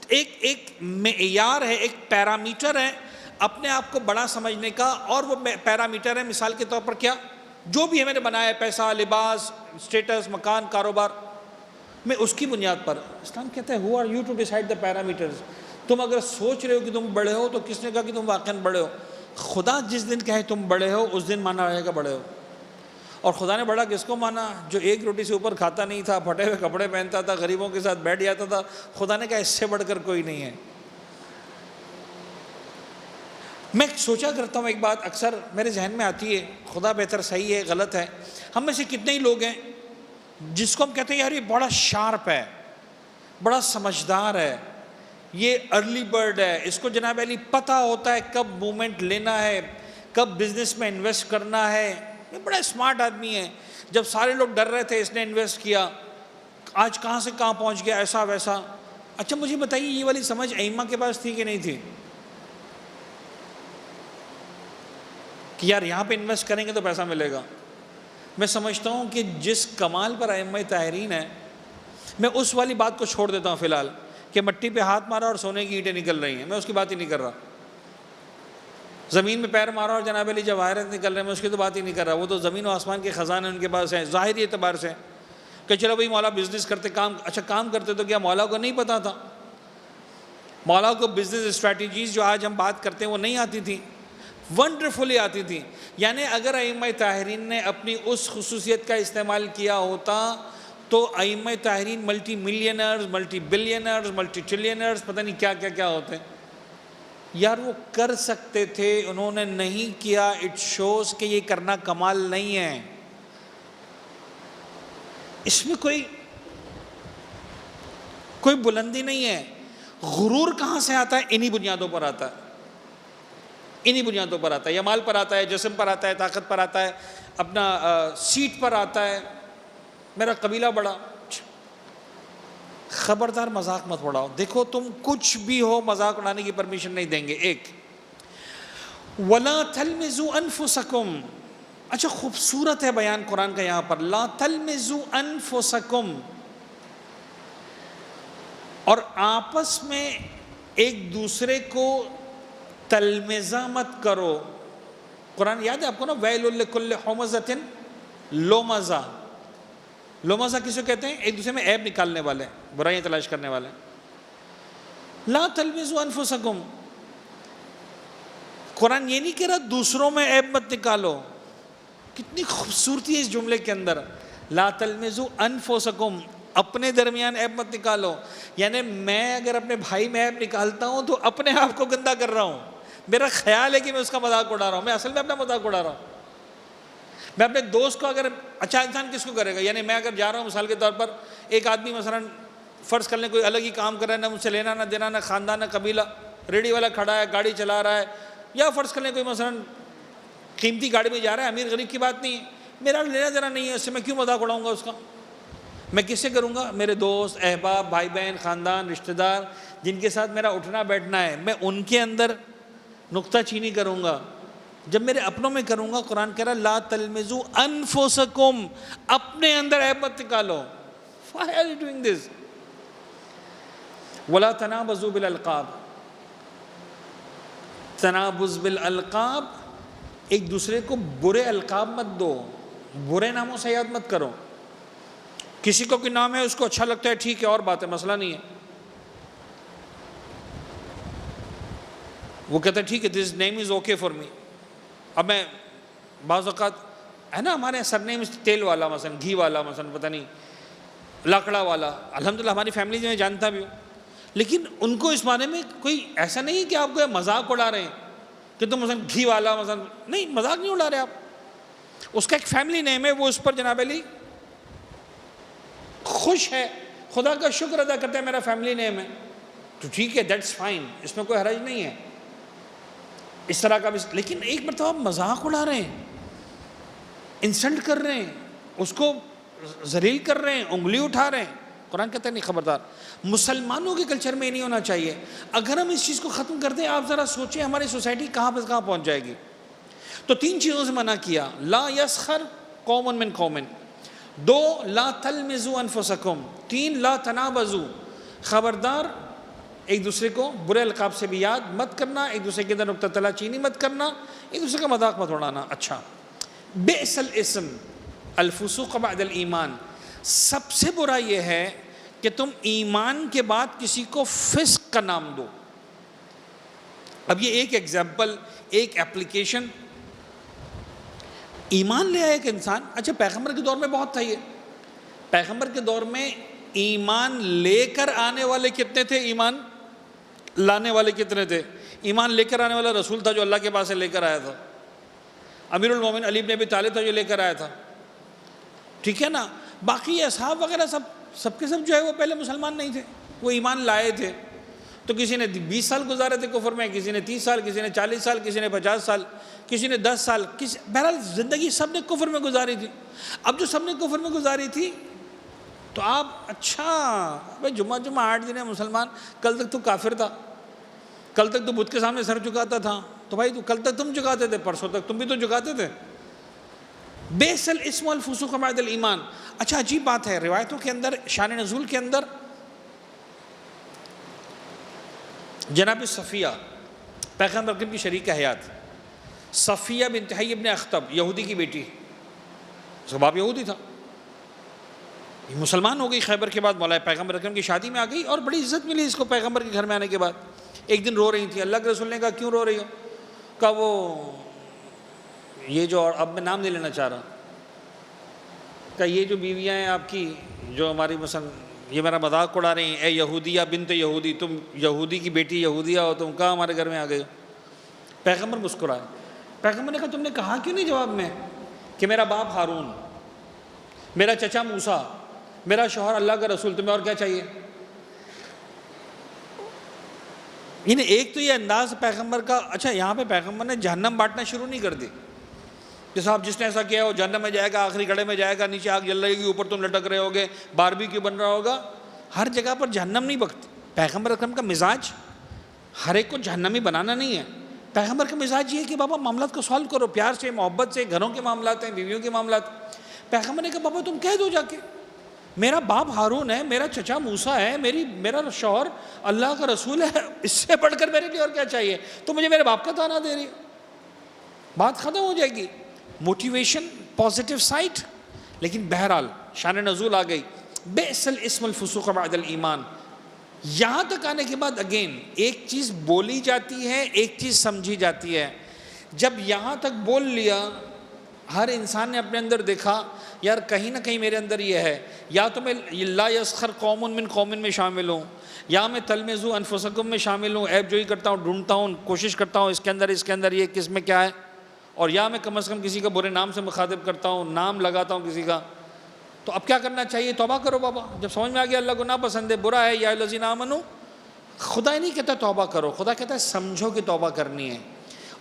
ایک معیار ہے، ایک پیرامیٹر ہے اپنے آپ کو بڑا سمجھنے کا، اور وہ پیرامیٹر ہے مثال کے طور پر کیا، جو بھی ہے میں نے بنایا ہے، پیسہ، لباس، اسٹیٹس، مکان، کاروبار، میں اس کی بنیاد پر۔ اسلام کہتا ہے who are you to decide the parameters؟ تم اگر سوچ رہے ہو کہ تم بڑے ہو تو کس نے کہا کہ تم واقعاً بڑے ہو؟ خدا جس دن کہے تم بڑے ہو اس دن مانا رہے گا بڑے ہو۔ اور خدا نے بڑا کس کو مانا؟ جو ایک روٹی سے اوپر کھاتا نہیں تھا، پھٹے ہوئے کپڑے پہنتا تھا، غریبوں کے ساتھ بیٹھ جاتا تھا۔ خدا نے کہا اس سے بڑھ کر کوئی نہیں ہے۔ میں سوچا کرتا ہوں ایک بات اکثر میرے ذہن میں آتی ہے، خدا بہتر صحیح ہے غلط ہے، ہم میں سے کتنے ہی لوگ ہیں جس کو ہم کہتے ہیں یار یہ بڑا شارپ ہے، بڑا سمجھدار ہے، یہ ارلی برڈ ہے، اس کو جناب علی پتہ ہوتا ہے کب مومنٹ لینا ہے، کب بزنس میں انویسٹ کرنا ہے، یہ بڑا اسمارٹ آدمی ہے، جب سارے لوگ ڈر رہے تھے اس نے انویسٹ کیا، آج کہاں سے کہاں پہنچ گیا، ایسا ویسا۔ اچھا مجھے بتائیے یہ والی سمجھ ائمہ کے پاس تھی کہ نہیں تھی؟ کہ یار یہاں پہ انویسٹ کریں گے تو پیسہ ملے گا۔ میں سمجھتا ہوں کہ جس کمال پر ائمہ طاہرین ہے، میں اس والی بات کو چھوڑ دیتا ہوں فی الحال کہ مٹی پہ ہاتھ مارا اور سونے کی اینٹیں نکل رہی ہیں، میں اس کی بات ہی نہیں کر رہا۔ زمین میں پیر مارا اور جناب علی جواہرات نکل رہے ہیں، میں اس کی تو بات ہی نہیں کر رہا۔ وہ تو زمین و آسمان کے خزانے ان کے پاس ہیں ظاہری اعتبار سے، کہ چلو بھائی مولا بزنس کرتے، کام کرتے تو کیا مولا کو نہیں پتا تھا؟ مولا کو بزنس اسٹریٹجیز جو آج ہم بات کرتے ہیں وہ نہیں آتی تھی، ونڈرفلی آتی تھی۔ یعنی اگر ائمہ طاہرین نے اپنی اس خصوصیت کا استعمال کیا ہوتا تو ائمہ طاہرین ملٹی ملینرز، ملٹی بلینرز، ملٹی ٹریلینرز، پتہ نہیں کیا کیا کیا ہوتے۔ یار وہ کر سکتے تھے، انہوں نے نہیں کیا۔ اٹ شوز کہ یہ کرنا کمال نہیں ہے، اس میں کوئی بلندی نہیں ہے۔ غرور کہاں سے آتا ہے؟ انہی بنیادوں پر آتا ہے، انہی بنیادوں پر آتا ہے، یا مال پر آتا ہے، جسم پر آتا ہے، طاقت پر آتا ہے، اپنا سیٹ پر آتا ہے، میرا قبیلہ بڑا۔ خبردار مذاق مت اڑاؤ، دیکھو تم کچھ بھی ہو مذاق اڑانے کی پرمیشن نہیں دیں گے۔ ایک وَلَا تَلْمِزُوا أَنفُسَكُمْ، اچھا خوبصورت ہے بیان قرآن کا یہاں پر، لا تلمزوا انفسکم، اور آپس میں ایک دوسرے کو تلمزہ مت کرو۔ قرآن یاد ہے آپ کو نا، ویل لکل ہمزۃ لمزہ، لمزہ کسے کہتے ہیں؟ ایک دوسرے میں عیب نکالنے والے، برائیاں تلاش کرنے والے۔ لا تلمزوا انفسکم، قرآن یہ نہیں کہہ رہا دوسروں میں عیب مت نکالو۔ کتنی خوبصورتی ہے اس جملے کے اندر، لا تلمزوا انفسکم، اپنے درمیان عیب مت نکالو۔ یعنی میں اگر اپنے بھائی میں عیب نکالتا ہوں تو اپنے آپ کو گندا کر رہا ہوں، میرا خیال ہے کہ میں اس کا مذاق اڑا رہا ہوں، میں اصل میں اپنا مذاق اڑا رہا ہوں۔ میں اپنے دوست کو اگر، اچھا انسان کس کو کرے گا؟ یعنی میں اگر جا رہا ہوں مثال کے طور پر، ایک آدمی مثلا فرض کر لیں کوئی الگ ہی کام کر رہا ہے، نہ مجھ سے لینا نہ دینا، نہ خاندان نہ قبیلہ، ریڑھی والا کھڑا ہے، گاڑی چلا رہا ہے، یا فرض کر لیں کوئی مثلا قیمتی گاڑی میں جا رہا ہے، امیر غریب کی بات نہیں ہے، میرا لینا دینا نہیں ہے اس سے، میں کیوں مذاق اڑاؤں گا اس کا؟ میں کس سے کروں گا؟ میرے دوست، احباب، بھائی بہن، خاندان، رشتہ دار، جن کے ساتھ میرا اٹھنا بیٹھنا ہے، میں ان کے اندر نکتہ چینی کروں گا۔ جب میرے اپنوں میں کروں گا، قرآن کہہ رہا لا تلمزوا انفسکم، اپنے اندر عیب مت نکالو۔ Why are you doing this؟ ولا تنابزوا بالالقاب، تنابز بالالقاب، ایک دوسرے کو برے القاب مت دو، برے ناموں سے یاد مت کرو۔ کسی کو کوئی نام ہے اس کو اچھا لگتا ہے، ٹھیک ہے، اور بات ہے، مسئلہ نہیں ہے۔ وہ کہتا ہے ٹھیک ہے دس نیم از اوکے فار می۔ اب میں بعض اوقات ہے نا ہمارے سر نیم تیل والا مثلا، گھی والا مثلا، پتہ نہیں لاکڑا والا، الحمدللہ ہماری فیملی میں جانتا بھی ہوں، لیکن ان کو اس معنی میں کوئی ایسا نہیں کہ آپ کو مذاق اڑا رہے ہیں کہ تم مثلا گھی والا مثلا، نہیں، مذاق نہیں اڑا رہے آپ، اس کا ایک فیملی نیم ہے، وہ اس پر جناب علی خوش ہے، خدا کا شکر ادا کرتا ہے میرا فیملی نیم ہے۔ تو ٹھیک ہے، دیٹس فائن، اس میں کوئی حرج نہیں ہے، اس طرح کا بھی. لیکن ایک مرتبہ آپ مذاق اڑا رہے ہیں، انسلٹ کر رہے ہیں، اس کو ذلیل کر رہے ہیں، انگلی اٹھا رہے ہیں. قرآن کہتا ہے نہیں، خبردار. مسلمانوں کے کلچر میں نہیں ہونا چاہیے. اگر ہم اس چیز کو ختم کر دیں، آپ ذرا سوچیں ہماری سوسائٹی کہاں پہنچ جائے گی. تو 3 چیزوں سے منع کیا: لا یسخر قوم من قوم، 2 لا تلمزوا انفسکم، 3 لا تنابزوا، خبردار ایک دوسرے کو برے القاب سے بھی یاد مت کرنا، ایک دوسرے کے اندر نکتہ تلا چینی مت کرنا، ایک دوسرے کا مذاق مت اڑانا. اچھا، بئس الاسم الفسوق بعد الایمان، سب سے برا یہ ہے کہ تم ایمان کے بعد کسی کو فسق کا نام دو. اب یہ ایک ایگزامپل، ایک ایپلیکیشن. ایمان لے آیا ایک انسان. اچھا، پیغمبر کے دور میں بہت تھا یہ. پیغمبر کے دور میں ایمان لے کر آنے والے کتنے تھے؟ ایمان لانے والے کتنے تھے؟ ایمان لے کر آنے والا رسول تھا جو اللہ کے پاس سے لے کر آیا تھا. امیر المومنین علی بن ابی طالب تھا جو لے کر آیا تھا. ٹھیک ہے نا. باقی اصحاب وغیرہ سب کے سب جو ہے وہ پہلے مسلمان نہیں تھے، وہ ایمان لائے تھے. تو کسی نے 20 سال گزارے تھے کفر میں، کسی نے 30 سال، کسی نے 40 سال، کسی نے 50 سال، کسی نے 10 سال، بہرحال زندگی سب نے کفر میں گزاری تھی. اب جو سب نے کفر میں گزاری تھی تو آپ اچھا بھائی جمعہ 8 دن ہے مسلمان، کل تک تو کافر تھا، کل تک تو بت کے سامنے سر جھکاتا تھا. تو بھائی تو کل تک تم جھکاتے تھے، پرسوں تک تم بھی تو جھکاتے تھے. بئس الاسم الفسوق بعد الایمان. اچھا، عجیب بات ہے، روایتوں کے اندر شان نزول کے اندر جناب صفیہ پیغمبر اکرم کی شریک حیات، صفیہ بنت حی ابن اخطب، یہودی کی بیٹی، اس کا باپ یہودی تھا، یہ مسلمان ہو گئی خیبر کے بعد، مولا پیغمبر اکرم کی شادی میں آ گئی اور بڑی عزت ملی اس کو پیغمبر کے گھر میں آنے کے بعد. ایک دن رو رہی تھی. اللہ کے رسول نے کہا کیوں رو رہی ہو؟ کہا وہ یہ جو، اور اب میں نام نہیں لینا چاہ رہا، کہ یہ جو بیویاں ہیں آپ کی جو ہماری مثلا یہ میرا مذاق اڑا رہی ہیں، اے یہودیہ بنت یہودی، تم یہودی کی بیٹی یہودیہ ہو، تم کہاں ہمارے گھر میں آ گئے ہو؟ پیغمبر مسکرائے. پیغمبر نے کہا تم نے کہا کیوں نہیں جواب میں کہ میرا باپ ہارون، میرا چچا موسیٰ، میرا شوہر اللہ کا رسول، تمہیں اور کیا چاہیے؟ یعنی ایک تو یہ انداز پیغمبر کا. اچھا، یہاں پہ پیغمبر نے جہنم بانٹنا شروع نہیں کر دی کہ صاحب جس نے ایسا کیا وہ جہنم میں جائے گا، آخری گڑھے میں جائے گا، نیچے آگ جل رہے گی، اوپر تم لٹک رہے ہوگے، باربیکیو بن رہا ہوگا. ہر جگہ پر جہنم نہیں بکتی. پیغمبر اکرم کا مزاج ہر ایک کو جہنمی بنانا نہیں ہے. پیغمبر کا مزاج یہ ہے کہ بابا معاملات کو سالو کرو پیار سے، محبت سے. گھروں کے معاملات ہیں، بیویوں کے معاملات. پیغمبر نے کہا بابا تم کہہ دو جا کے میرا باپ ہارون ہے، میرا چچا موسیٰ ہے، میرا شوہر اللہ کا رسول ہے، اس سے بڑھ کر میرے لیے اور کیا چاہیے؟ تو مجھے میرے باپ کا تانا دے رہی ہو. بات ختم ہو جائے گی. Motivation, positive side. لیکن بہرحال شان نزول آ گئی، بئس الاسم الفسوق بعد الایمان. یہاں تک آنے کے بعد اگین ایک چیز بولی جاتی ہے، ایک چیز سمجھی جاتی ہے. جب یہاں تک بول لیا، ہر انسان نے اپنے اندر دیکھا یار کہیں نہ کہیں میرے اندر یہ ہے، یا تو میں لا یسخر قوم من قوم میں شامل ہوں، یا میں تلمزوا انفسکم میں شامل ہوں، عیب جوئی کرتا ہوں، ڈھونڈتا ہوں، کوشش کرتا ہوں اس کے اندر یہ کس میں کیا ہے، اور یا میں کم از کم کسی کا برے نام سے مخاطب کرتا ہوں، نام لگاتا ہوں کسی کا. تو اب کیا کرنا چاہیے؟ توبہ کرو بابا. جب سمجھ میں آ گیا اللہ کو ناپسند ہے، برا ہے، یا الذین آمنوا، خدا ہی نہیں کہتا توبہ کرو، خدا کہتا ہے سمجھو کہ توبہ کرنی ہے.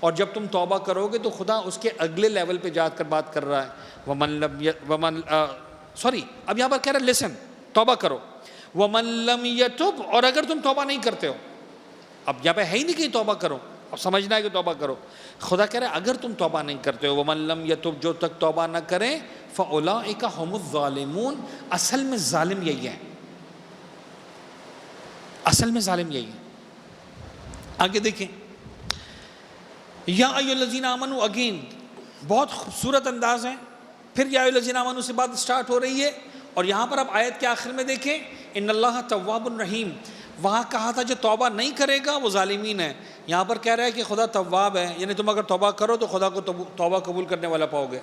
اور جب تم توبہ کرو گے تو خدا اس کے اگلے لیول پہ جا کر بات کر رہا ہے. اب یہاں پر کہہ رہا ہے لسن، توبہ کرو. وَمَن لَّمْ يَتُبْ، اور اگر تم توبہ نہیں کرتے ہو، اب یہاں پہ ہے ہی نہیں کہ توبہ کرو، اب سمجھنا ہے کہ توبہ کرو. خدا کہہ رہا ہے اگر تم توبہ نہیں کرتے ہو، وَمَن لَّمْ يَتُبْ، جو تک توبہ نہ کریں، فَأُولَٰئِكَ هُمُ الظَّالِمُونَ، اصل میں ظالم یہی ہے، اصل میں ظالم یہی ہے. آگے دیکھیں، یا ایھا الذین آمنوا، اگین بہت خوبصورت انداز ہے. پھر یا ایھا الذین آمنوا سے بات سٹارٹ ہو رہی ہے، اور یہاں پر اب آیت کے آخر میں دیکھیں ان اللہ تواب الرحیم. وہاں کہا تھا جو توبہ نہیں کرے گا وہ ظالمین ہے. یہاں پر کہہ رہا ہے کہ خدا تواب ہے، یعنی تم اگر توبہ کرو تو خدا کو توبہ قبول کرنے والا پاؤ گے.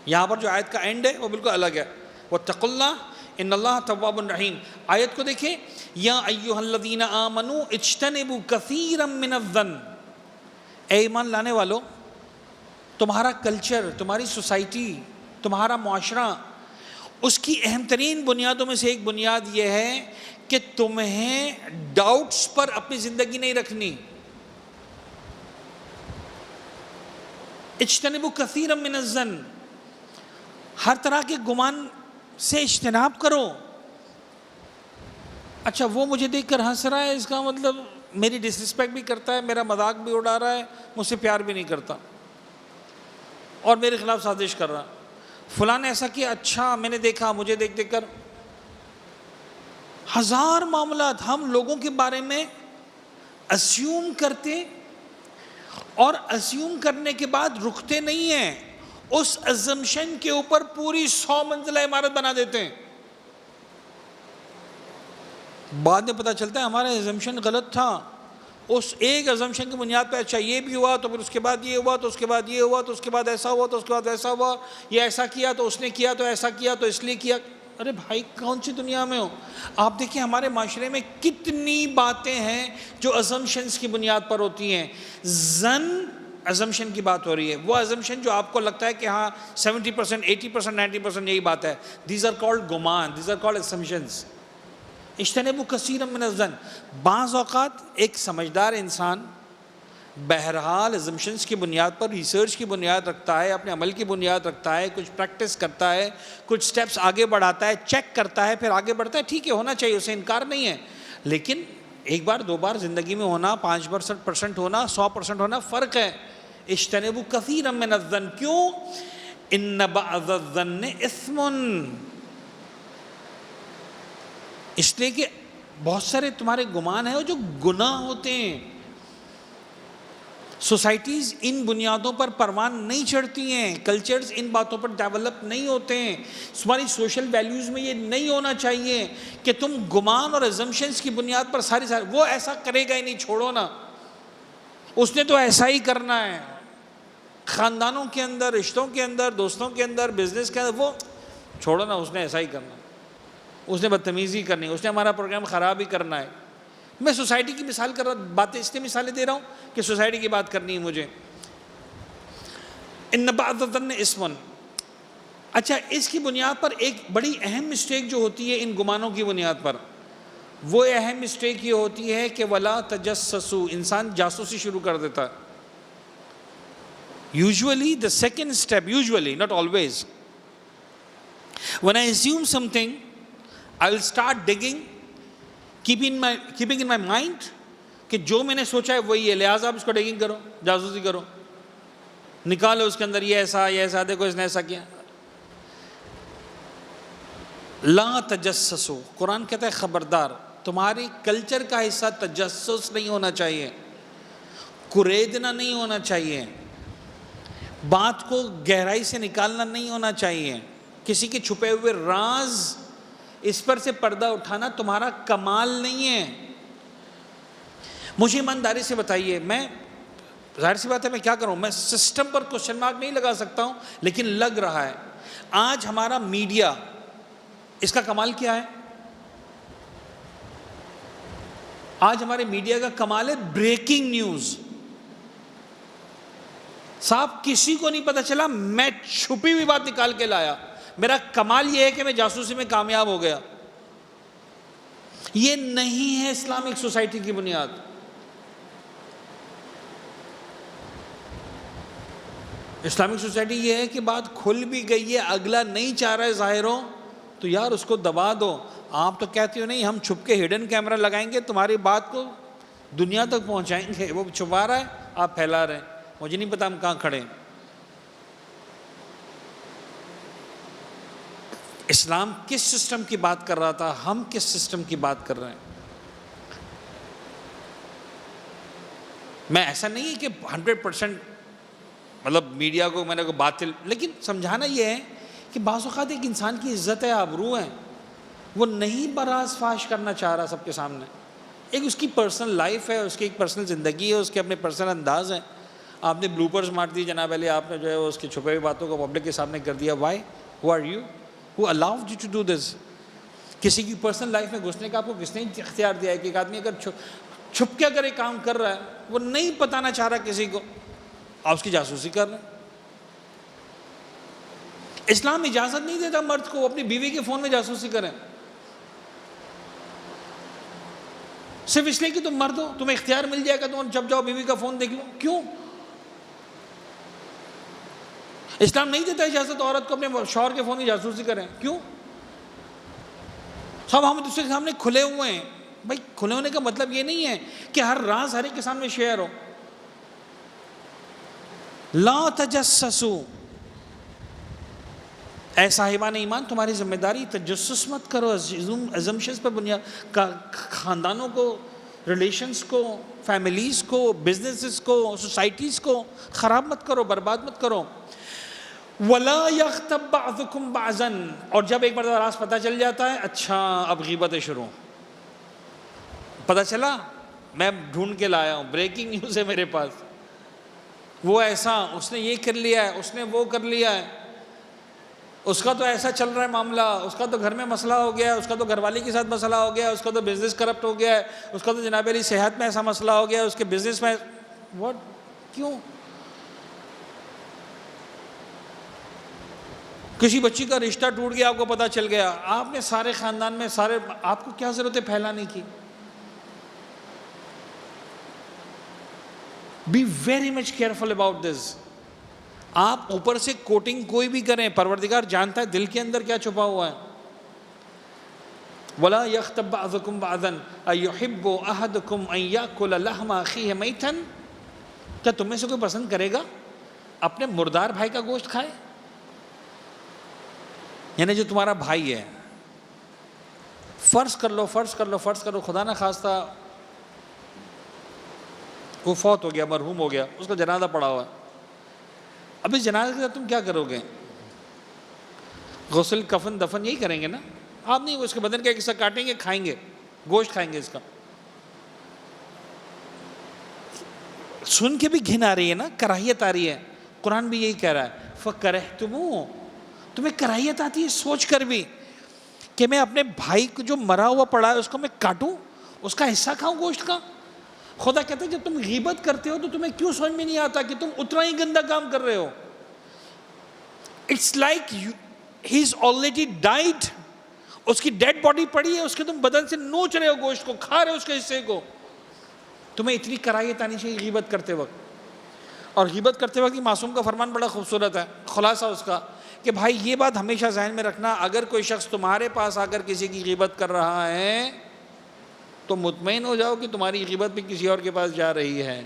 یہاں پر جو آیت کا اینڈ ہے وہ بالکل الگ ہے، واتقوا اللہ ان اللہ تواب الرحیم. آیت کو دیکھیں، یا ایھا الذین آمنوا اجتنبوا کثیرا من الظن. اے ایمان لانے والو، تمہارا کلچر، تمہاری سوسائٹی، تمہارا معاشرہ اس کی اہم ترین بنیادوں میں سے ایک بنیاد یہ ہے کہ تمہیں ڈاؤٹس پر اپنی زندگی نہیں رکھنی. اجتنبوا کثیرا من الظن، ہر طرح کے گمان سے اجتناب کرو. اچھا وہ مجھے دیکھ کر ہنس رہا ہے، اس کا مطلب میری ڈس رسپیکٹ بھی کرتا ہے، میرا مذاق بھی اڑا رہا ہے، مجھ سے پیار بھی نہیں کرتا اور میرے خلاف سازش کر رہا. فلاں نے ایسا کیا، اچھا میں نے دیکھا، مجھے دیکھ دیکھ کر ہزار معاملات ہم لوگوں کے بارے میں اسیوم کرتے، اور اسیوم کرنے کے بعد رکتے نہیں ہیں، اس ازمپشن کے اوپر پوری 100 منزلہ عمارت بنا دیتے ہیں. بعد میں پتہ چلتا ہے ہمارا ازمپشن غلط تھا. اس ایک ازمپشن کی بنیاد پہ اچھا یہ بھی ہوا تو پھر اس کے بعد یہ ہوا تو اس کے بعد یہ ہوا تو اس کے بعد ایسا ہوا تو اس کے بعد ایسا ہوا، یہ ایسا کیا تو اس نے کیا تو ایسا کیا تو اس لیے کیا. ارے بھائی کون سی دنیا میں ہو آپ؟ دیکھیں ہمارے معاشرے میں کتنی باتیں ہیں جو ازمپشنز کی بنیاد پر ہوتی ہیں. زن ازمپشن کی بات ہو رہی ہے، وہ ازمپشن جو آپ کو لگتا ہے کہ ہاں 70%، 80%، 90% یہی بات ہے. دیز آر کالڈ گمان، دیز آر کالڈ ازمپشنز. اجتنبوا کثیرا من الظن. بعض اوقات ایک سمجھدار انسان بہرحال ازمپشنز کی بنیاد پر، ریسرچ کی بنیاد رکھتا ہے، اپنے عمل کی بنیاد رکھتا ہے، کچھ پریکٹس کرتا ہے، کچھ سٹیپس آگے بڑھاتا ہے، چیک کرتا ہے، پھر آگے بڑھتا ہے. ٹھیک ہے ہونا چاہیے، اسے انکار نہیں ہے، لیکن ایک بار دو بار زندگی میں ہونا، 5% ہونا، 100% ہونا فرق ہے. اجتنبوا کثیرا من الظن. کیوں؟ ان بعض الظن اثم. اس لیے کہ بہت سارے تمہارے گمان ہیں جو گناہ ہوتے ہیں. سوسائٹیز ان بنیادوں پر پروان نہیں چڑھتی ہیں، کلچرز ان باتوں پر ڈیولپ نہیں ہوتے ہیں. تمہاری سوشل ویلیوز میں یہ نہیں ہونا چاہیے کہ تم گمان اور ازمپشنز کی بنیاد پر ساری وہ ایسا کرے گا ہی نہیں، چھوڑو نا، اس نے تو ایسا ہی کرنا ہے. خاندانوں کے اندر، رشتوں کے اندر، دوستوں کے اندر، بزنس کے اندر، وہ چھوڑو نا، اس نے ایسا ہی کرنا ہے، اس نے بدتمیزی کرنی ہے، اس نے ہمارا پروگرام خراب ہی کرنا ہے. میں سوسائٹی کی مثال کر رہا ہوں، باتیں اس لیے مثالیں دے رہا ہوں کہ سوسائٹی کی بات کرنی ہے مجھے. ان بعض الظن اثم. اچھا اس کی بنیاد پر ایک بڑی اہم مسٹیک جو ہوتی ہے ان گمانوں کی بنیاد پر، وہ اہم مسٹیک یہ ہوتی ہے کہ ولا تجسسوا. انسان جاسوسی شروع کر دیتا ہے. Usually the second step, usually not always, when I assume something I will start digging, keeping in my mind کہ جو میں نے سوچا ہے وہی ہے، لہٰذا آپ اس کو ڈگنگ کرو، جاسوسی کرو، نکالو اس کے اندر یہ ایسا، دیکھو اس نے ایسا کیا. لا تجسسوا. قرآن کہتا ہے خبردار، تمہاری کلچر کا حصہ تجسس نہیں ہونا چاہیے، کریدنا نہیں ہونا چاہیے، بات کو گہرائی سے نکالنا نہیں ہونا چاہیے، کسی کے چھپے ہوئے راز اس پر سے پردہ اٹھانا تمہارا کمال نہیں ہے. مجھے ایمانداری سے بتائیے، میں ظاہر سی بات ہے میں کیا کروں، میں سسٹم پر کوشچن مارک نہیں لگا سکتا ہوں، لیکن لگ رہا ہے آج ہمارا میڈیا، اس کا کمال کیا ہے؟ آج ہمارے میڈیا کا کمال ہے بریکنگ نیوز. صاحب کسی کو نہیں پتا چلا، میں چھپی ہوئی بات نکال کے لایا. میرا کمال یہ ہے کہ میں جاسوسی میں کامیاب ہو گیا. یہ نہیں ہے اسلامک سوسائٹی کی بنیاد. اسلامک سوسائٹی یہ ہے کہ بات کھل بھی گئی ہے، اگلا نہیں چاہ رہا ہے ظاہر ہو تو یار اس کو دبا دو. آپ تو کہتے ہو نہیں ہم چھپ کے ہڈن کیمرہ لگائیں گے، تمہاری بات کو دنیا تک پہنچائیں گے. وہ چھپا رہا ہے، آپ پھیلا رہے ہیں، مجھے نہیں پتا ہم کہاں کھڑے ہیں. اسلام کس سسٹم کی بات کر رہا تھا، ہم کس سسٹم کی بات کر رہے ہیں؟ میں ایسا نہیں ہے کہ 100% مطلب میڈیا کو میں نے کو باطل، لیکن سمجھانا یہ ہے کہ بعض اوقات ایک انسان کی عزت ہے، آبرو ہے، وہ نہیں براز فاش کرنا چاہ رہا سب کے سامنے. ایک اس کی پرسنل لائف ہے، اس کی ایک پرسنل زندگی ہے، اس کے اپنے پرسنل انداز ہیں. آپ نے بلوپرز مار دی جناب علی، آپ نے جو ہے اس کی چھپے ہوئی باتوں کو پبلک کے سامنے کر دیا. Why? Who are you? Who allowed you to do this? کسی کی پرسنل لائف میں گھسنے کا آپ کو کس نے اختیار دیا ہے؟ کہ ایک آدمی اگر چھپ کے اگر ایک کام کر رہا ہے، وہ نہیں بتانا چاہ رہا کسی کو، آپ اس کی جاسوسی کر رہے ہیں. اسلام اجازت نہیں دیتا مرد کو اپنی بیوی کے فون میں جاسوسی کریں، صرف اس لیے کہ تم مرد ہو، تمہیں اختیار مل جائے گا تم جب جاؤ بیوی کا فون دیکھ لو. کیوں؟ اسلام نہیں دیتا اجازت عورت کو اپنے شوہر کے فون میں جاسوسی کریں. کیوں؟ سب ہم دوسرے کے سامنے کھلے ہوئے ہیں. بھائی کھلے ہونے کا مطلب یہ نہیں ہے کہ ہر راز ہر ایک کے سامنے شیئر ہو. لا تجسسوا، اے صاحبان ایمان تمہاری ذمہ داری تجسس مت کرو، ازمپشنز پر بنیاد، خاندانوں کو، ریلیشنز کو، فیملیز کو، بزنسز کو، سوسائٹیز کو خراب مت کرو، برباد مت کرو. وَلَا يَغْتَبْ بَعْضُكُمْ بَعْضًا، اور جب ایک مرتبہ راز پتہ چل جاتا ہے، اچھا اب غیبتیں شروع، پتہ چلا میں ڈھونڈ کے لایا ہوں، بریکنگ نیوز ہے میرے پاس، وہ ایسا، اس نے یہ کر لیا ہے، اس نے وہ کر لیا ہے، اس کا تو ایسا چل رہا ہے معاملہ، اس کا تو گھر میں مسئلہ ہو گیا ہے، اس کا تو گھر والی کے ساتھ مسئلہ ہو گیا ہے، اس کا تو بزنس کرپٹ ہو گیا ہے، اس کا تو جناب علی صحت میں ایسا مسئلہ ہو گیا ہے، اس کے بزنس میں. واٹ؟ کیوں؟ کسی بچی کا رشتہ ٹوٹ گیا، آپ کو پتہ چل گیا، آپ نے سارے خاندان میں سارے، آپ کو کیا ضرورت ہے پھیلانے کی؟ Be very much careful about this. آپ اوپر سے کوٹنگ کوئی بھی کریں، پروردگار جانتا ہے دل کے اندر کیا چھپا ہوا ہے. وَلَا يَغْتَبْ بَعْضُكُمْ بَعْضًا أَيُحِبُّ أَحَدُكُمْ أَن يَأْكُلَ لَحْمَ أَخِيهِ مَيْتًا، کیا تم میں سے کوئی پسند کرے گا اپنے مردار بھائی کا گوشت کھائے؟ یعنی جو تمہارا بھائی ہے، فرض کر لو خدا نہ خواستہ وہ فوت ہو گیا، مرحوم ہو گیا، اس کا جنازہ پڑا ہوا ہے. اب اس جنازے کے ساتھ تم کیا کرو گے؟ غسل، کفن، دفن یہی کریں گے نا. آپ نہیں اس کے بدن کا ایک حصہ کاٹیں گے، کھائیں گے، گوشت کھائیں گے اس کا. سن کے بھی گھن آ رہی ہے نا، کراہیت آ رہی ہے. قرآن بھی یہی کہہ رہا ہے فَكَرِهْتُمُوهُ، تمہیں کراہیت آتی ہے سوچ کر بھی کہ میں اپنے بھائی کو جو مرا ہوا پڑا ہے اس کو میں کاٹوں، اس کا حصہ کھاؤں گوشت کا. خدا کہتا ہے جب تم غیبت کرتے ہو تو تمہیں کیوں سمجھ میں نہیں آتا کہ تم اتنا ہی گندا کام کر رہے ہو. It's like he is already died, اس کی ڈیڈ باڈی پڑی ہے، اس کے تم بدن سے نوچ رہے ہو گوشت کو، کھا رہے ہو اس کے حصے کو. تمہیں اتنی کراہیت آنی چاہیے غیبت کرتے وقت. اور غیبت کرتے وقت معصوم کا فرمان بڑا خوبصورت ہے، خلاصہ اس کا کہ بھائی یہ بات ہمیشہ ذہن میں رکھنا، اگر کوئی شخص تمہارے پاس آ کر کسی کی غیبت کر رہا ہے تو مطمئن ہو جاؤ کہ تمہاری غیبت بھی کسی اور کے پاس جا رہی ہے.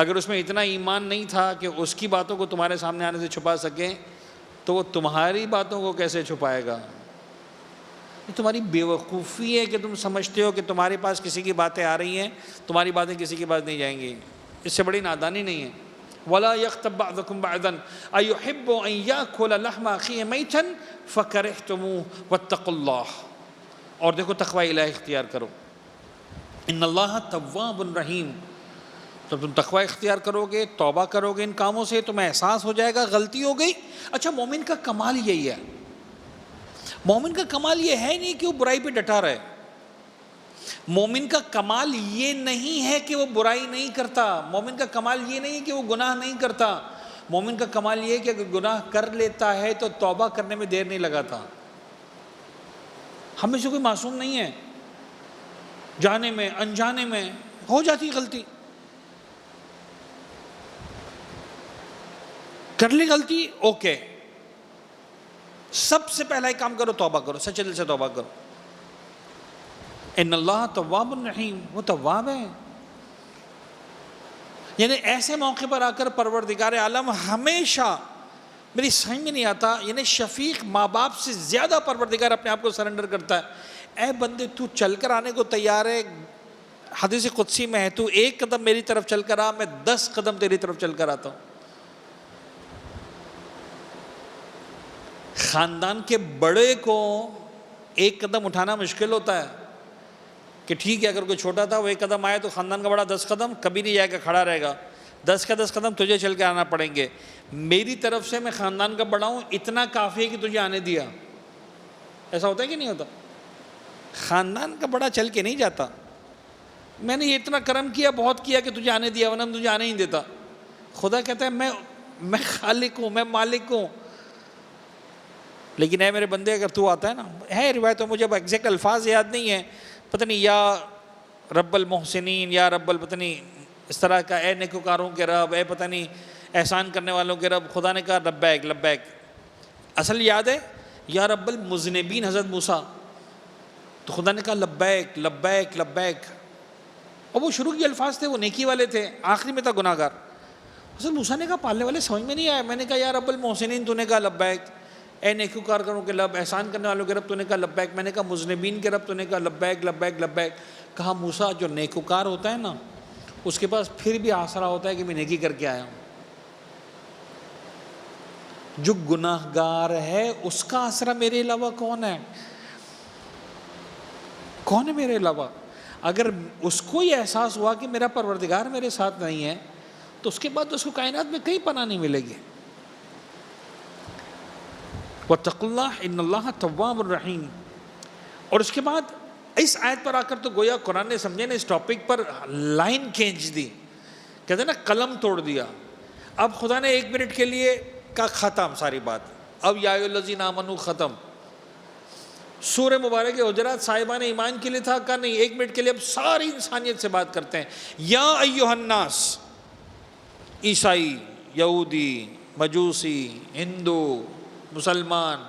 اگر اس میں اتنا ایمان نہیں تھا کہ اس کی باتوں کو تمہارے سامنے آنے سے چھپا سکے تو وہ تمہاری باتوں کو کیسے چھپائے گا؟ یہ تمہاری بے وقوفی ہے کہ تم سمجھتے ہو کہ تمہارے پاس کسی کی باتیں آ رہی ہیں، تمہاری باتیں کسی کے پاس نہیں جائیں گی. اس سے بڑی نادانی نہیں ہے. وَلَا يَغْتَبْ بَعْضُكُمْ بَعْضًا أَيُحِبُّ أَن يَأْكُلَ لَحْمَ أَخِيهِ مَيْتًا فَكَرِهْتُمُوهُ وَاتَّقُوا اللَّهَ. اور دیکھو تقوی الہی اختیار کرو. ان اللہ تواب رحیم. جب تم تقوی اختیار کرو گے، توبہ کرو گے ان کاموں سے، تمہیں احساس ہو جائے گا غلطی ہو گئی. اچھا مومن کا کمال یہی ہے، مومن کا کمال یہ ہے نہیں کہ وہ برائی پہ ڈٹا رہے. مومن کا کمال یہ نہیں ہے کہ وہ برائی نہیں کرتا، مومن کا کمال یہ نہیں کہ وہ گناہ نہیں کرتا. مومن کا کمال یہ ہے کہ اگر گناہ کر لیتا ہے تو توبہ کرنے میں دیر نہیں لگاتا. ہم میں سے کوئی معصوم نہیں ہے، جانے میں انجانے میں ہو جاتی غلطی، کر لی غلطی اوکے، سب سے پہلا ایک کام کرو، توبہ کرو، سچے دل سے توبہ کرو. ان اللہ تواب الرحیم، وہ تواب ہے. یعنی ایسے موقع پر آ کر پروردگار عالم ہمیشہ، میری سمجھ میں نہیں آتا، یعنی شفیق ماں باپ سے زیادہ پروردگار اپنے آپ کو سرنڈر کرتا ہے. اے بندے تو چل کر آنے کو تیار ہے، حدیث قدسی میں ہے، تو ایک قدم میری طرف چل کر آ، میں 10 قدم تیری طرف چل کر آتا ہوں. خاندان کے بڑے کو ایک قدم اٹھانا مشکل ہوتا ہے کہ ٹھیک ہے اگر کوئی چھوٹا تھا وہ ایک قدم آیا تو خاندان کا بڑا 10 قدم کبھی نہیں جائے گا، کھڑا رہے گا. 10 کا 10 قدم تجھے چل کے آنا پڑیں گے. میری طرف سے میں خاندان کا بڑا ہوں، اتنا کافی ہے کہ تجھے آنے دیا. ایسا ہوتا ہے کہ نہیں ہوتا؟ خاندان کا بڑا چل کے نہیں جاتا. میں نے یہ اتنا کرم کیا، بہت کیا کہ تجھے آنے دیا، ورنہ تجھے آنے ہی دیتا. خدا کہتا ہے میں خالق ہوں، میں مالک ہوں. لیکن اے میرے بندے اگر تو آتا ہے نا، ہے روایتوں مجھے اب ایگزیکٹ الفاظ یاد نہیں ہیں، پتہ نہیں یا رب المحسنین یا رب پتہ نہیں اس طرح کا، اے نیکوکاروں کے رب، اے پتہ نہیں احسان کرنے والوں کے رب. خدا نے کہا لبیک لبیک. اصل یاد ہے یا رب المذنبین حضرت موسیٰ، تو خدا نے کہا لبیک لبیک لبیک. اور وہ شروع کے الفاظ تھے وہ نیکی والے تھے، آخری میں تھا گناہ گار. حضرت موسیٰ نے کہا پالنے والے سمجھ میں نہیں آیا. میں نے کہا یا رب المحسنین، تو نے کہا لبیک. اے نیکوکار کروں کے رب، احسان کرنے والوں کے رب، تو نے کہا لبیک. میں نے کہا مذنبین کے رب، تو نے کہا لبیک لبیک لبیک. کہا موسیٰ جو نیکوکار ہوتا ہے نا اس کے پاس پھر بھی آسرا ہوتا ہے کہ میں نیکی کر کے آیا ہوں. جو گناہ گار ہے اس کا آسرا میرے علاوہ کون ہے؟ کون ہے میرے علاوہ؟ اگر اس کو یہ احساس ہوا کہ میرا پروردگار میرے ساتھ نہیں ہے تو اس کے بعد اس کو کائنات میں کہیں پناہ نہیں ملے گی. وَاتَّقُوا اللَّهَ إِنَّ اللَّهَ تَوَّابٌ رَحِيمٌ. اور اس کے بعد اس آیت پر آ کر تو گویا قرآن نے سمجھے نا اس ٹاپک پر لائن کھینچ دی، کہتے ہیں نا قلم توڑ دیا. اب خدا نے 1 منٹ کے لیے کا ختم ساری بات. اب یا ایھا الذین آمنوا ختم. سورہ مبارک حجرات صاحبان ایمان کے لیے تھا، کہا نہیں 1 منٹ کے لیے اب ساری انسانیت سے بات کرتے ہیں. یا ایھا الناس، عیسائی، یہودی، مجوسی، ہندو، مسلمان،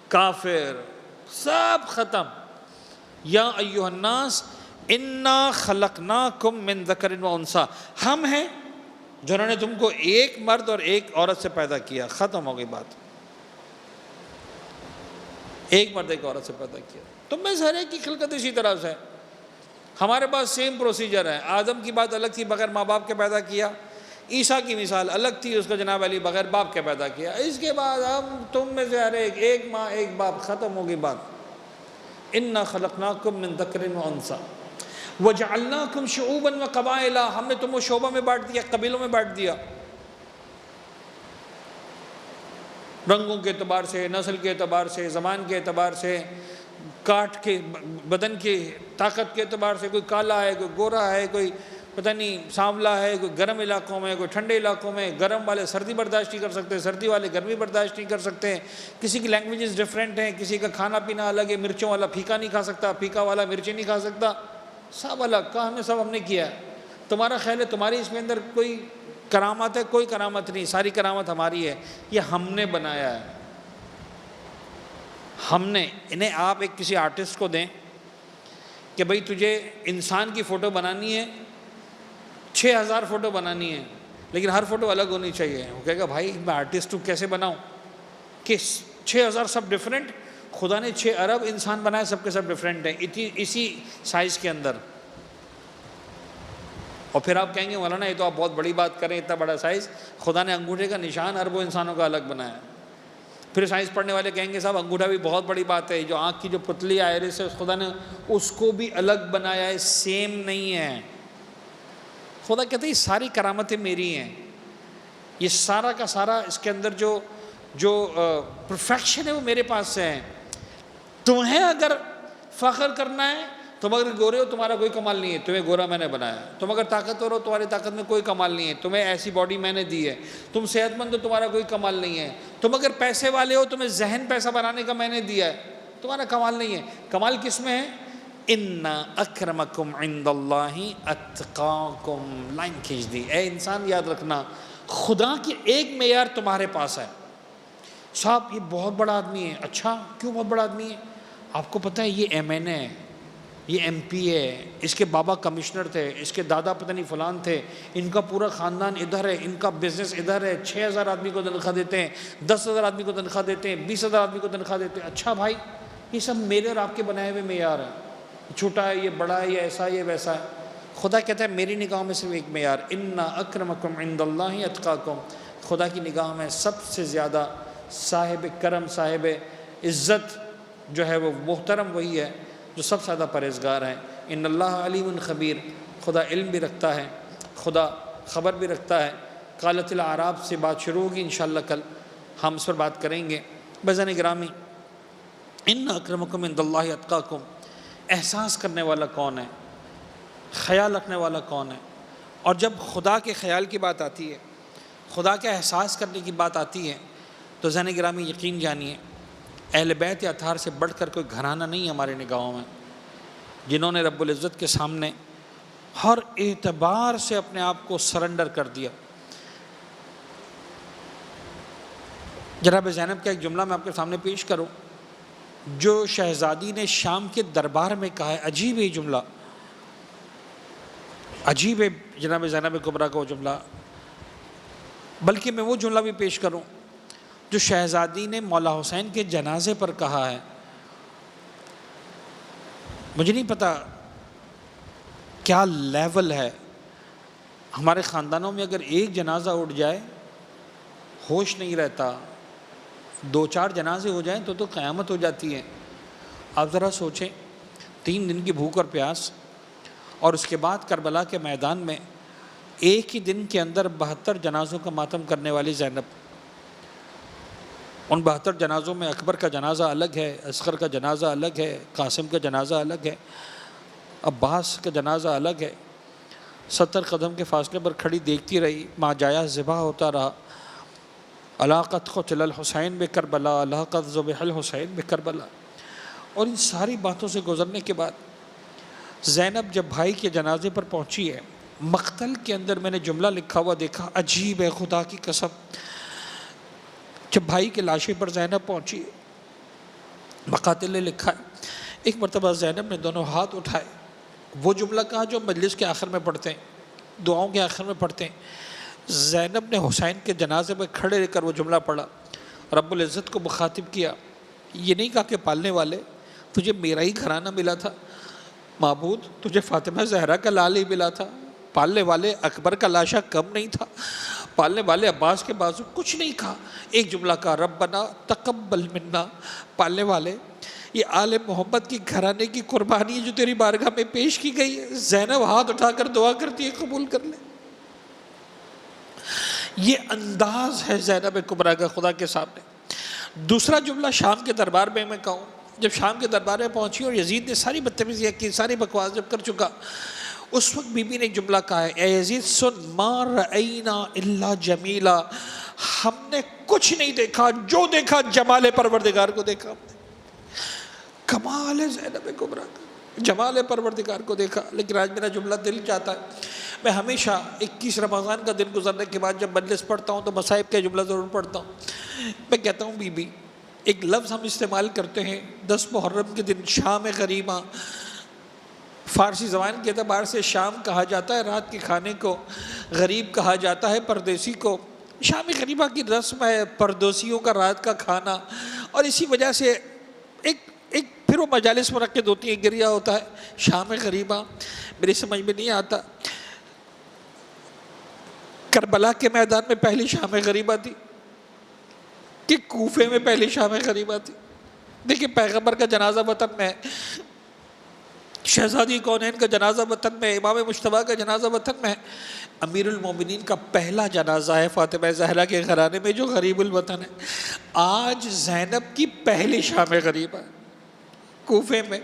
کافر، سب ختم. یا ایھا الناس انا خلقناکم من ذکر و انثی، ہم ہیں جنہوں نے تم کو ایک مرد اور ایک عورت سے پیدا کیا. ختم ہو گئی بات. ایک مرد ایک عورت سے پیدا کیا. تم میں سے ہر ایک کی خلقت اسی طرح سے ہے. ہمارے پاس سیم پروسیجر ہے. آدم کی بات الگ تھی، بغیر ماں باپ کے پیدا کیا. عیسیٰ کی مثال الگ تھی، اس کو جناب علی بغیر باپ کے پیدا کیا. اس کے بعد ہم تم میں سے ہر ایک ماں ایک باپ. ختم ہو گئی بات. انا خلقناکم من ذکر و انثی وجعلناکم شعوبا وقبائل، ہم نے تم کو شعبوں میں بانٹ دیا، قبیلوں میں بانٹ دیا. رنگوں کے اعتبار سے، نسل کے اعتبار سے، زبان کے اعتبار سے، کاٹ کے بدن کی طاقت کے اعتبار سے. کوئی کالا ہے، کوئی گورا ہے، کوئی پتہ نہیں سانولا ہے، کوئی گرم علاقوں میں، کوئی ٹھنڈے علاقوں میں. گرم والے سردی برداشت نہیں کر سکتے، سردی والے گرمی برداشت نہیں کر سکتے. کسی کی لینگویجز ڈیفرنٹ ہیں، کسی کا کھانا پینا الگ ہے. مرچوں والا پھیکا نہیں کھا سکتا، پھیکا والا مرچیں نہیں کھا سکتا. سب الگ. کہا ہم نے کیا ہے. تمہارا خیال ہے تمہاری اس میں اندر کوئی کرامت ہے؟ کوئی کرامت نہیں. ساری کرامت ہماری ہے. یہ ہم نے بنایا ہے. ہم نے انہیں. آپ ایک کسی آرٹسٹ کو دیں کہ بھئی تجھے انسان کی فوٹو بنانی ہے، 6000 فوٹو بنانی ہے، لیکن ہر فوٹو الگ ہونی چاہیے. وہ کہے گا بھائی میں آرٹسٹ ہوں کیسے بناؤں کہ 6000 سب ڈیفرنٹ؟ خدا نے 6 ارب انسان بنائے، سب کے سب ڈیفرنٹ ہیں اسی سائز کے اندر. اور پھر آپ کہیں گے مولانا یہ تو آپ بہت بڑی بات کریں، اتنا بڑا سائز. خدا نے انگوٹھے کا نشان اربوں انسانوں کا الگ بنایا. پھر سائنس پڑھنے والے کہیں گے صاحب انگوٹھا بھی بہت بڑی بات ہے. جو آنکھ کی جو پتلی آئرس ہے خدا نے اس کو بھی الگ بنایا ہے، سیم نہیں ہے. خدا کہتے ہیں یہ ساری کرامتیں میری ہیں. یہ سارا کا سارا اس کے اندر جو پرفیکشن ہے وہ میرے پاس سے ہے. تمہیں اگر فخر کرنا ہے، تم اگر گورے ہو تمہارا کوئی کمال نہیں ہے، تمہیں گورا میں نے بنایا. تم اگر طاقتور ہو تمہاری طاقت میں کوئی کمال نہیں ہے، تمہیں ایسی باڈی میں نے دی ہے. تم صحت مند ہو تمہارا کوئی کمال نہیں ہے. تم اگر پیسے والے ہو تمہیں ذہن پیسہ بنانے کا میں نے دیا ہے، تمہارا کمال نہیں ہے. کمال کس میں ہے؟ اِنَّ أَكْرَمَكُمْ عِنْدَ اللَّهِ أَتْقَاكُمْ. لائن کھینچ دی. اے انسان یاد رکھنا خدا کی ایک معیار تمہارے پاس ہے. صاحب یہ بہت بڑا آدمی ہے. اچھا کیوں بہت بڑا آدمی ہے؟ آپ کو پتہ ہے یہ ایم این ہے، یہ ایم پی ہے، اس کے بابا کمشنر تھے، اس کے دادا پتہ نہیں فلان تھے، ان کا پورا خاندان ادھر ہے، ان کا بزنس ادھر ہے. 6000 آدمی کو تنخواہ دیتے ہیں، 10000 آدمی کو تنخواہ دیتے ہیں، 20000 آدمی کو تنخواہ دیتے ہیں. اچھا بھائی یہ سب میرے اور آپ کے بنائے ہوئے معیار ہیں. چھوٹا ہے، یہ بڑا ہے، یہ ایسا یہ ویسا ہے. خدا کہتا ہے میری نگاہوں میں صرف ایک معیار، اِنَّ أَكْرَمَكُمْ عِنْدَ اللَّهِ أَتْقَاكُمْ. خدا کی نگاہوں میں سب سے زیادہ صاحب کرم، صاحب عزت جو ہے وہ محترم وہی ہے جو سب سے زیادہ پرہیزگار ہیں. ان اللہ علیم خبیر. خدا علم بھی رکھتا ہے، خدا خبر بھی رکھتا ہے. قالت الاعراب سے بات شروع ہوگی انشاءاللہ، کل ہم اس پر بات کریں گے. بھائیان گرامی، ان اکرمکم عند اللہ اتقاکم. احساس کرنے والا کون ہے؟ خیال رکھنے والا کون ہے؟ اور جب خدا کے خیال کی بات آتی ہے، خدا کے احساس کرنے کی بات آتی ہے، تو ذہن گرامی یقین جانیے اہل بیت اطہار سے بڑھ کر کوئی گھرانہ نہیں ہمارے نگاہوں میں، جنہوں نے رب العزت کے سامنے ہر اعتبار سے اپنے آپ کو سرنڈر کر دیا۔ جناب زینب کا ایک جملہ میں آپ کے سامنے پیش کروں جو شہزادی نے شام کے دربار میں کہا ہے، عجیب ہے جملہ، عجیب ہے جناب زینب کبریٰ کا وہ جملہ۔ بلکہ میں وہ جملہ بھی پیش کروں جو شہزادی نے مولا حسین کے جنازے پر کہا ہے۔ مجھے نہیں پتا کیا لیول ہے، ہمارے خاندانوں میں اگر ایک جنازہ اٹھ جائے ہوش نہیں رہتا، 2-4 جنازے ہو جائیں تو قیامت ہو جاتی ہے۔ آپ ذرا سوچیں، 3 دن کی بھوک اور پیاس، اور اس کے بعد کربلا کے میدان میں ایک ہی دن کے اندر 72 جنازوں کا ماتم کرنے والی زینب۔ ان 72 جنازوں میں اکبر کا جنازہ الگ ہے، اصغر کا جنازہ الگ ہے، قاسم کا جنازہ الگ ہے، عباس کا جنازہ الگ ہے۔ 70 قدم کے فاصلے پر کھڑی دیکھتی رہی، ماں جایا ذبح ہوتا رہا، الا قد قتل الحسین بکربلا، الا قد ذبح الحسین بکربلا۔ اور ان ساری باتوں سے گزرنے کے بعد زینب جب بھائی کے جنازے پر پہنچی ہے، مقتل کے اندر میں نے جملہ لکھا ہوا دیکھا، عجیب ہے خدا کی قسم۔ جب بھائی کے لاشے پر زینب پہنچی، مقاتل نے لکھا ہے ایک مرتبہ زینب نے دونوں ہاتھ اٹھائے، وہ جملہ کہا جو مجلس کے آخر میں پڑھتے ہیں، دعاؤں کے آخر میں پڑھتے ہیں۔ زینب نے حسین کے جنازے میں کھڑے رہ کر وہ جملہ پڑھا، رب العزت کو مخاطب کیا، یہ نہیں کہا کہ پالنے والے تجھے میرا ہی گھرانہ ملا تھا، معبود تجھے فاطمہ زہرا کا لال ہی ملا تھا، پالنے والے اکبر کا لاشا کم نہیں تھا، پالنے والے عباس کے بازو، کچھ نہیں کہا، ایک جملہ کہا ربنا تقبل منا، پالنے والے یہ آل محمد کی گھرانے کی قربانی جو تیری بارگاہ میں پیش کی گئی ہے، زینب ہاتھ اٹھا کر دعا کرتی ہے قبول کر لے۔ یہ انداز ہے زینب کبریٰ کا خدا کے سامنے۔ دوسرا جملہ شام کے دربار میں کہوں، جب شام کے دربار میں پہنچی اور یزید نے ساری بدتمیزیاں کی، ساری بکواس جب کر چکا، اس وقت بی بی نے ایک جملہ کہا ہے، اے یزید سن، ما رأینا الا جمیلا، ہم نے کچھ نہیں دیکھا، جو دیکھا جمال پروردگار کو دیکھا، کمال ہے زینب کبریٰ کا، جمال پروردگار کو دیکھا۔ لیکن آج میرا جملہ دل چاہتا ہے، میں ہمیشہ 21 رمضان کا دن گزرنے کے بعد جب مجلس پڑھتا ہوں تو مصائب کا جملہ ضرور پڑھتا ہوں۔ میں کہتا ہوں بی بی، ایک لفظ ہم استعمال کرتے ہیں 10 محرم کے دن، شام غریبہ، فارسی زبان کے اعتبار سے شام کہا جاتا ہے رات کے کھانے کو، غریب کہا جاتا ہے پردیسی کو۔ شام غریبہ کی رسم ہے پردوسیوں کا رات کا کھانا، اور اسی وجہ سے ایک پھر وہ مجالس منعقد ہوتی ہیں، گریہ ہوتا ہے۔ شام غریبہ میری سمجھ میں نہیں آتا، کربلا کے میدان میں پہلی شام غریبہ تھی کہ کوفے میں پہلی شام غریبہ تھی؟ دیکھیں پیغمبر کا جنازہ وطن میں ہے، شہزادی کونین کا جنازہ وطن میں ہے، امام مجتبیٰ کا جنازہ وطن میں ہے، امیر المومنین کا پہلا جنازہ ہے فاطمہ زہرا کے گھرانے میں جو غریب الوطن ہے۔ آج زینب کی پہلی شام غریبہ ہے کوفے میں۔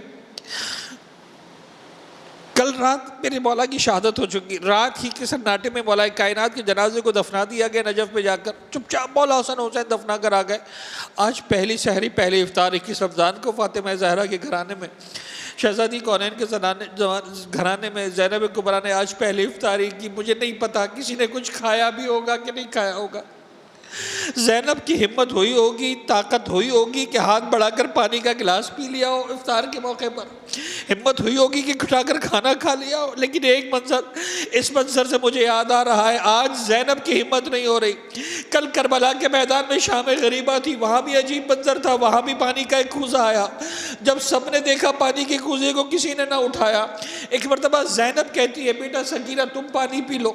کل رات میرے مولا کی شہادت ہو چکی، رات ہی کے سناٹے میں مولا کائنات کے جنازے کو دفنا دیا گیا نجف میں جا کر، چپ چاپ مولا حسن حسین دفنا کر آ گئے۔ آج پہلی سحری پہلی افطار 21 رمضان کو فاطمہ زہرا کے گھرانے میں، شہزادی کونین کے گھرانے میں زینب کبریٰ نے آج پہلی افطاری کی۔ مجھے نہیں پتا کسی نے کچھ کھایا بھی ہوگا کہ نہیں کھایا ہوگا۔ زینب کی ہمت ہوئی ہوگی، طاقت ہوئی ہوگی کہ ہاتھ بڑھا کر پانی کا گلاس پی لیا ہو افطار کے موقع پر، ہمت ہوئی ہوگی کہ اٹھا کر کھانا کھا لیا ہو۔ لیکن ایک منظر، اس منظر سے مجھے یاد آ رہا ہے، آج زینب کی ہمت نہیں ہو رہی۔ کل کربلا کے میدان میں شام غریبہ تھی، وہاں بھی عجیب منظر تھا، وہاں بھی پانی کا ایک کوزہ آیا، جب سب نے دیکھا پانی کے کوزے کو کسی نے نہ اٹھایا۔ ایک مرتبہ زینب کہتی ہے، بیٹا سکینہ تم پانی پی لو۔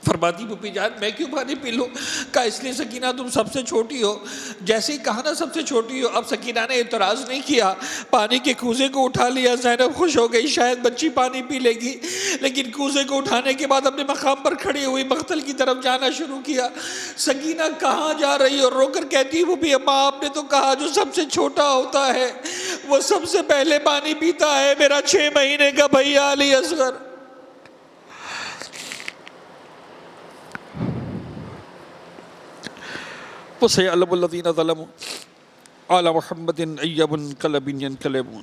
فرماتی پھوپھی جان میں کیوں پانی پی لوں؟ کہا اس لیے سکینہ تم سب سے چھوٹی ہو۔ جیسے ہی کہا نا سب سے چھوٹی ہو، اب سکینہ نے اعتراض نہیں کیا، پانی کے کوزے کو اٹھا لیا۔ زینب خوش ہو گئی، شاید بچی پانی پی لے گی، لیکن کوزے کو اٹھانے کے بعد اپنے مقام پر کھڑی ہوئی مقتل کی طرف جانا شروع کیا۔ سکینہ کہاں جا رہی اور رو کر کہتی پھوپھی اماں آپ نے تو کہا جو سب سے چھوٹا ہوتا ہے وہ سب سے پہلے پانی پیتا ہے، میرا 6 مہینے کا بھیا علی اصغر۔ وَسَيَعْلَمُ الَّذِينَ ظَلَمُوا، آل محمد ایب قلب ینقلبون۔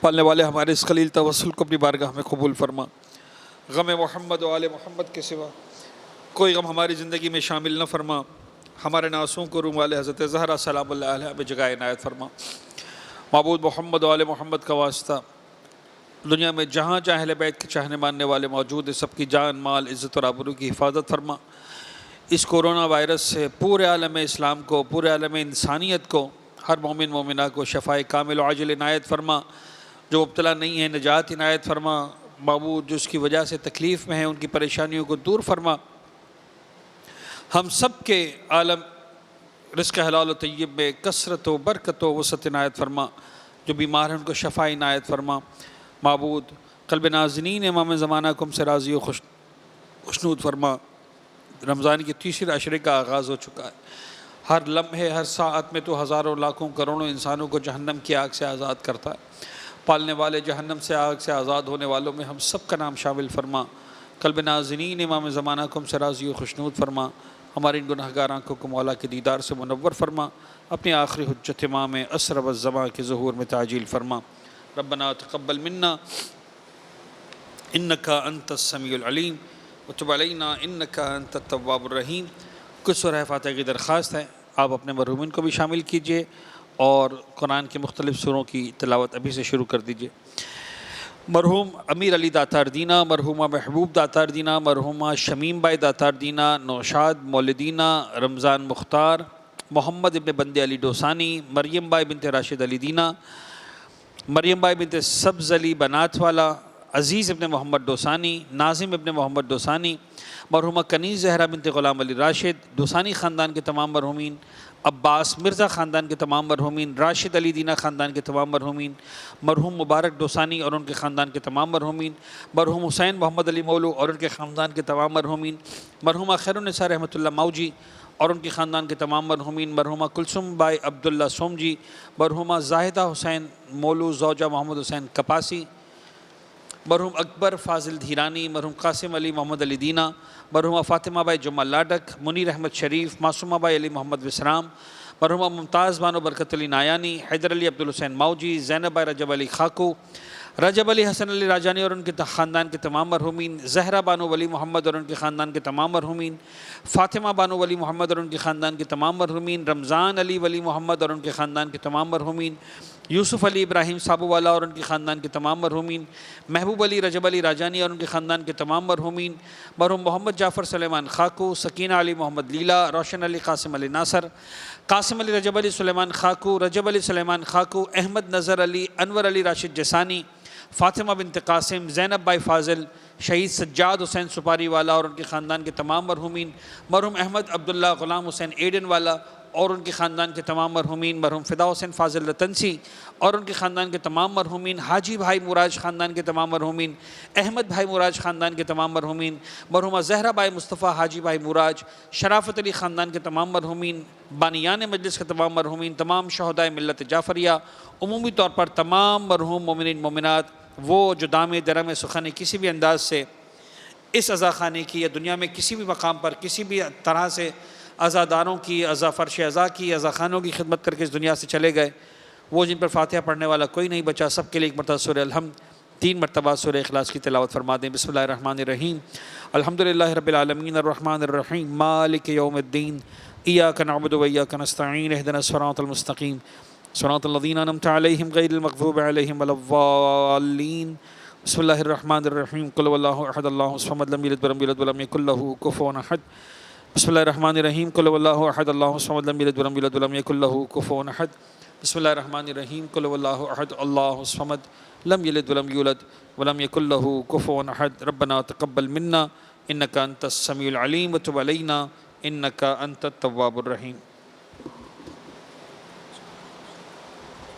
پالنے والے ہمارے اس خلیل توسل کو اپنی بارگاہ میں قبول فرما۔ غم محمد و آل محمد کے سوا کوئی غم ہماری زندگی میں شامل نہ فرما۔ ہمارے ناسوں کو روم والے حضرت زہرا سلام اللہ علیہ میں جگہ عنایت فرما۔ معبود محمد و آل محمد کا واسطہ دنیا میں جہاں جہاں اہل بیت کے چاہنے ماننے والے موجود ہیں، سب کی جان مال عزت اور آبرو کی حفاظت فرما۔ اس کورونا وائرس سے پورے عالم اسلام کو، پورے عالم انسانیت کو، ہر مومن مومنہ کو شفائے کامل و عاجل عنایت فرما۔ جو مبتلا نہیں ہے نجات عنایت فرما۔ معبود جو اس کی وجہ سے تکلیف میں ہیں ان کی پریشانیوں کو دور فرما۔ ہم سب کے عالم رزق حلال و طیب میں کثرت و برکت و وسعت عنایت فرما۔ جو بیمار ہیں ان کو شفا عنایت فرما۔ معبود قلب نازنین امام زمانہ کو ہم سے راضی و خوشنود فرما۔ رمضان کی تیسرے عشرے کا آغاز ہو چکا ہے۔ ہر لمحے ہر ساعت میں تو ہزاروں لاکھوں کروڑوں انسانوں کو جہنم کی آگ سے آزاد کرتا ہے۔ پالنے والے جہنم سے آگ سے آزاد ہونے والوں میں ہم سب کا نام شامل فرما۔ قلب نازنین امام زمانہ کو ہم سے راضی و خوشنود فرما۔ ہماری ان گناہگار آنکھوں کو مولا کے دیدار سے منور فرما۔ اپنی آخری حجت امام اسرب الزمان کے ظہور میں تعجیل فرما۔ ربنا تقبل منا انکا انت السمیع العلیم وتب علینا انکا انت التواب الرحیم۔ کچھ سورہ فاتحہ کی درخواست ہے، آپ اپنے مرحومین کو بھی شامل کیجئے اور قرآن کے مختلف سوروں کی تلاوت ابھی سے شروع کر دیجئے۔ مرحوم امیر علی داتار دینہ، مرحومہ محبوب داتار دینہ، مرحومہ شمیم بائی داتار دینہ، نوشاد مولدینہ، رمضان مختار، محمد ابن بندے علی ڈوسانی، مریم بائی بنت راشد علی دینہ، مریم بائی بنت سبز علی بنات والا، عزیز ابن محمد ڈوسانی، ناظم ابن محمد ڈوسانی، مرحومہ کنیز زہرا بنت غلام علی راشد، ڈوسانی خاندان کے تمام مرحومین، عباس مرزا خاندان کے تمام مرحومین، راشد علی دینہ خاندان کے تمام مرحومین، مرحوم مبارک ڈوسانی اور ان کے خاندان کے تمام مرحومین، مرحوم حسین محمد علی مولو اور ان کے خاندان کے تمام مرحومین، مرحومہ خیر النساء رحمۃ اللہ ماؤجی اور ان کے خاندان کے تمام مرحومین، مرحومہ کلثوم بائی عبداللہ سومجی، مرحومہ زاہدہ حسین مولو زوجہ محمد حسین کپاسی، مرحوم اکبر فاضل دھیرانی، مرحوم قاسم علی محمد علی دینہ، مرحومہ فاطمہ بائی جمعہ لاڈک، منیر احمد شریف، معصومہ بائی علی محمد وسرام، مرحومہ ممتاز بانو برکت علی نایانی، حیدر علی عبدالحسین ماؤجی، زینب بائی رجب علی خاکو، رجب علی حسن علی راجانی اور ان کے خاندان کے تمام مرحومین، زہرہ بانو ولی محمد اور ان کے خاندان کے تمام مرحومین، فاطمہ بانو ولی محمد اور ان کے خاندان کے تمام مرحومین، رمضان علی ولی محمد اور ان کے خاندان کے تمام مرحومین، یوسف علی ابراہیم سابو والا اور ان کے خاندان کے تمام مرحومین، محبوب علی رجب علی راجانی اور ان کے خاندان کے تمام مرحومین، مرحوم محمد جعفر سلیمان خاکو، سکینہ علی محمد لیلا، روشن علی قاسم علی ناصر، قاسم علی رجب علی سلیمان خاکو، رجب علی سلیمان خاکو، احمد نظر علی، انور علی راشد جسانی، فاطمہ بنت قاسم، زینب بائی فاضل، شہید سجاد حسین سپاری والا اور ان کے خاندان کے تمام مرحومین، مرحوم احمد عبداللہ غلام حسین ایڈن والا اور ان کے خاندان کے تمام مرحومین، مرحوم فدا حسین فاضل رتنسی اور ان کے خاندان کے تمام مرحومین، حاجی بھائی مراج خاندان کے تمام مرحومین، احمد بھائی مراج خاندان کے تمام مرحومین، مرحومہ زہرہ بائی مصطفیٰ حاجی بھائی مراج، شرافت علی خاندان کے تمام مرحومین، بانیان مجلس کے تمام مرحومین، تمام شہدائے ملت جعفریہ، عمومی طور پر تمام مرحوم مومنین مومنات، وہ جو دام درم سخن کسی بھی انداز سے اس عزا خانے کی یا دنیا میں کسی بھی مقام پر کسی بھی طرح سے عزاداروں کی، عزا فرش عزا کی، عزا خانوں کی خدمت کر کے اس دنیا سے چلے گئے، وہ جن پر فاتحہ پڑھنے والا کوئی نہیں بچا، سب کے لیے ایک مرتبہ سورہ الحمد، 3 مرتبہ سورہ اخلاص کی تلاوت فرما دیں۔ بسم اللہ الرحمن الرحیم، الحمدللہ رب العالمین الرحمن الرحیم مالک یوم الدین، ایاک نعبد و ایاک نستعین، اہدنا الصراط المستقیم صراط الذین انعمت علیہم غیر المغضوب علیہم ولا الضالین۔ بسم اللہ الرحمن الرحیم، قل هو اللہ احد اللہ الصمد لم یلد ولم یولد ولم یکن له کفوا احد۔ بسم اللہ الرحمن الرحیم، قل هو اللہ احد اللہ الصمد لم یلد ولم یولد ولم یکن له کفوا احد۔ بسم اللہ الرحمن الرحیم، قل هو اللہ احد اللہ الصمد لم یلد ولم یولد ولم یکن له کفوا احد۔ ربنا تقبل منا انک انت السمیع العلیم وتب علینا انک انت التواب الرحیم۔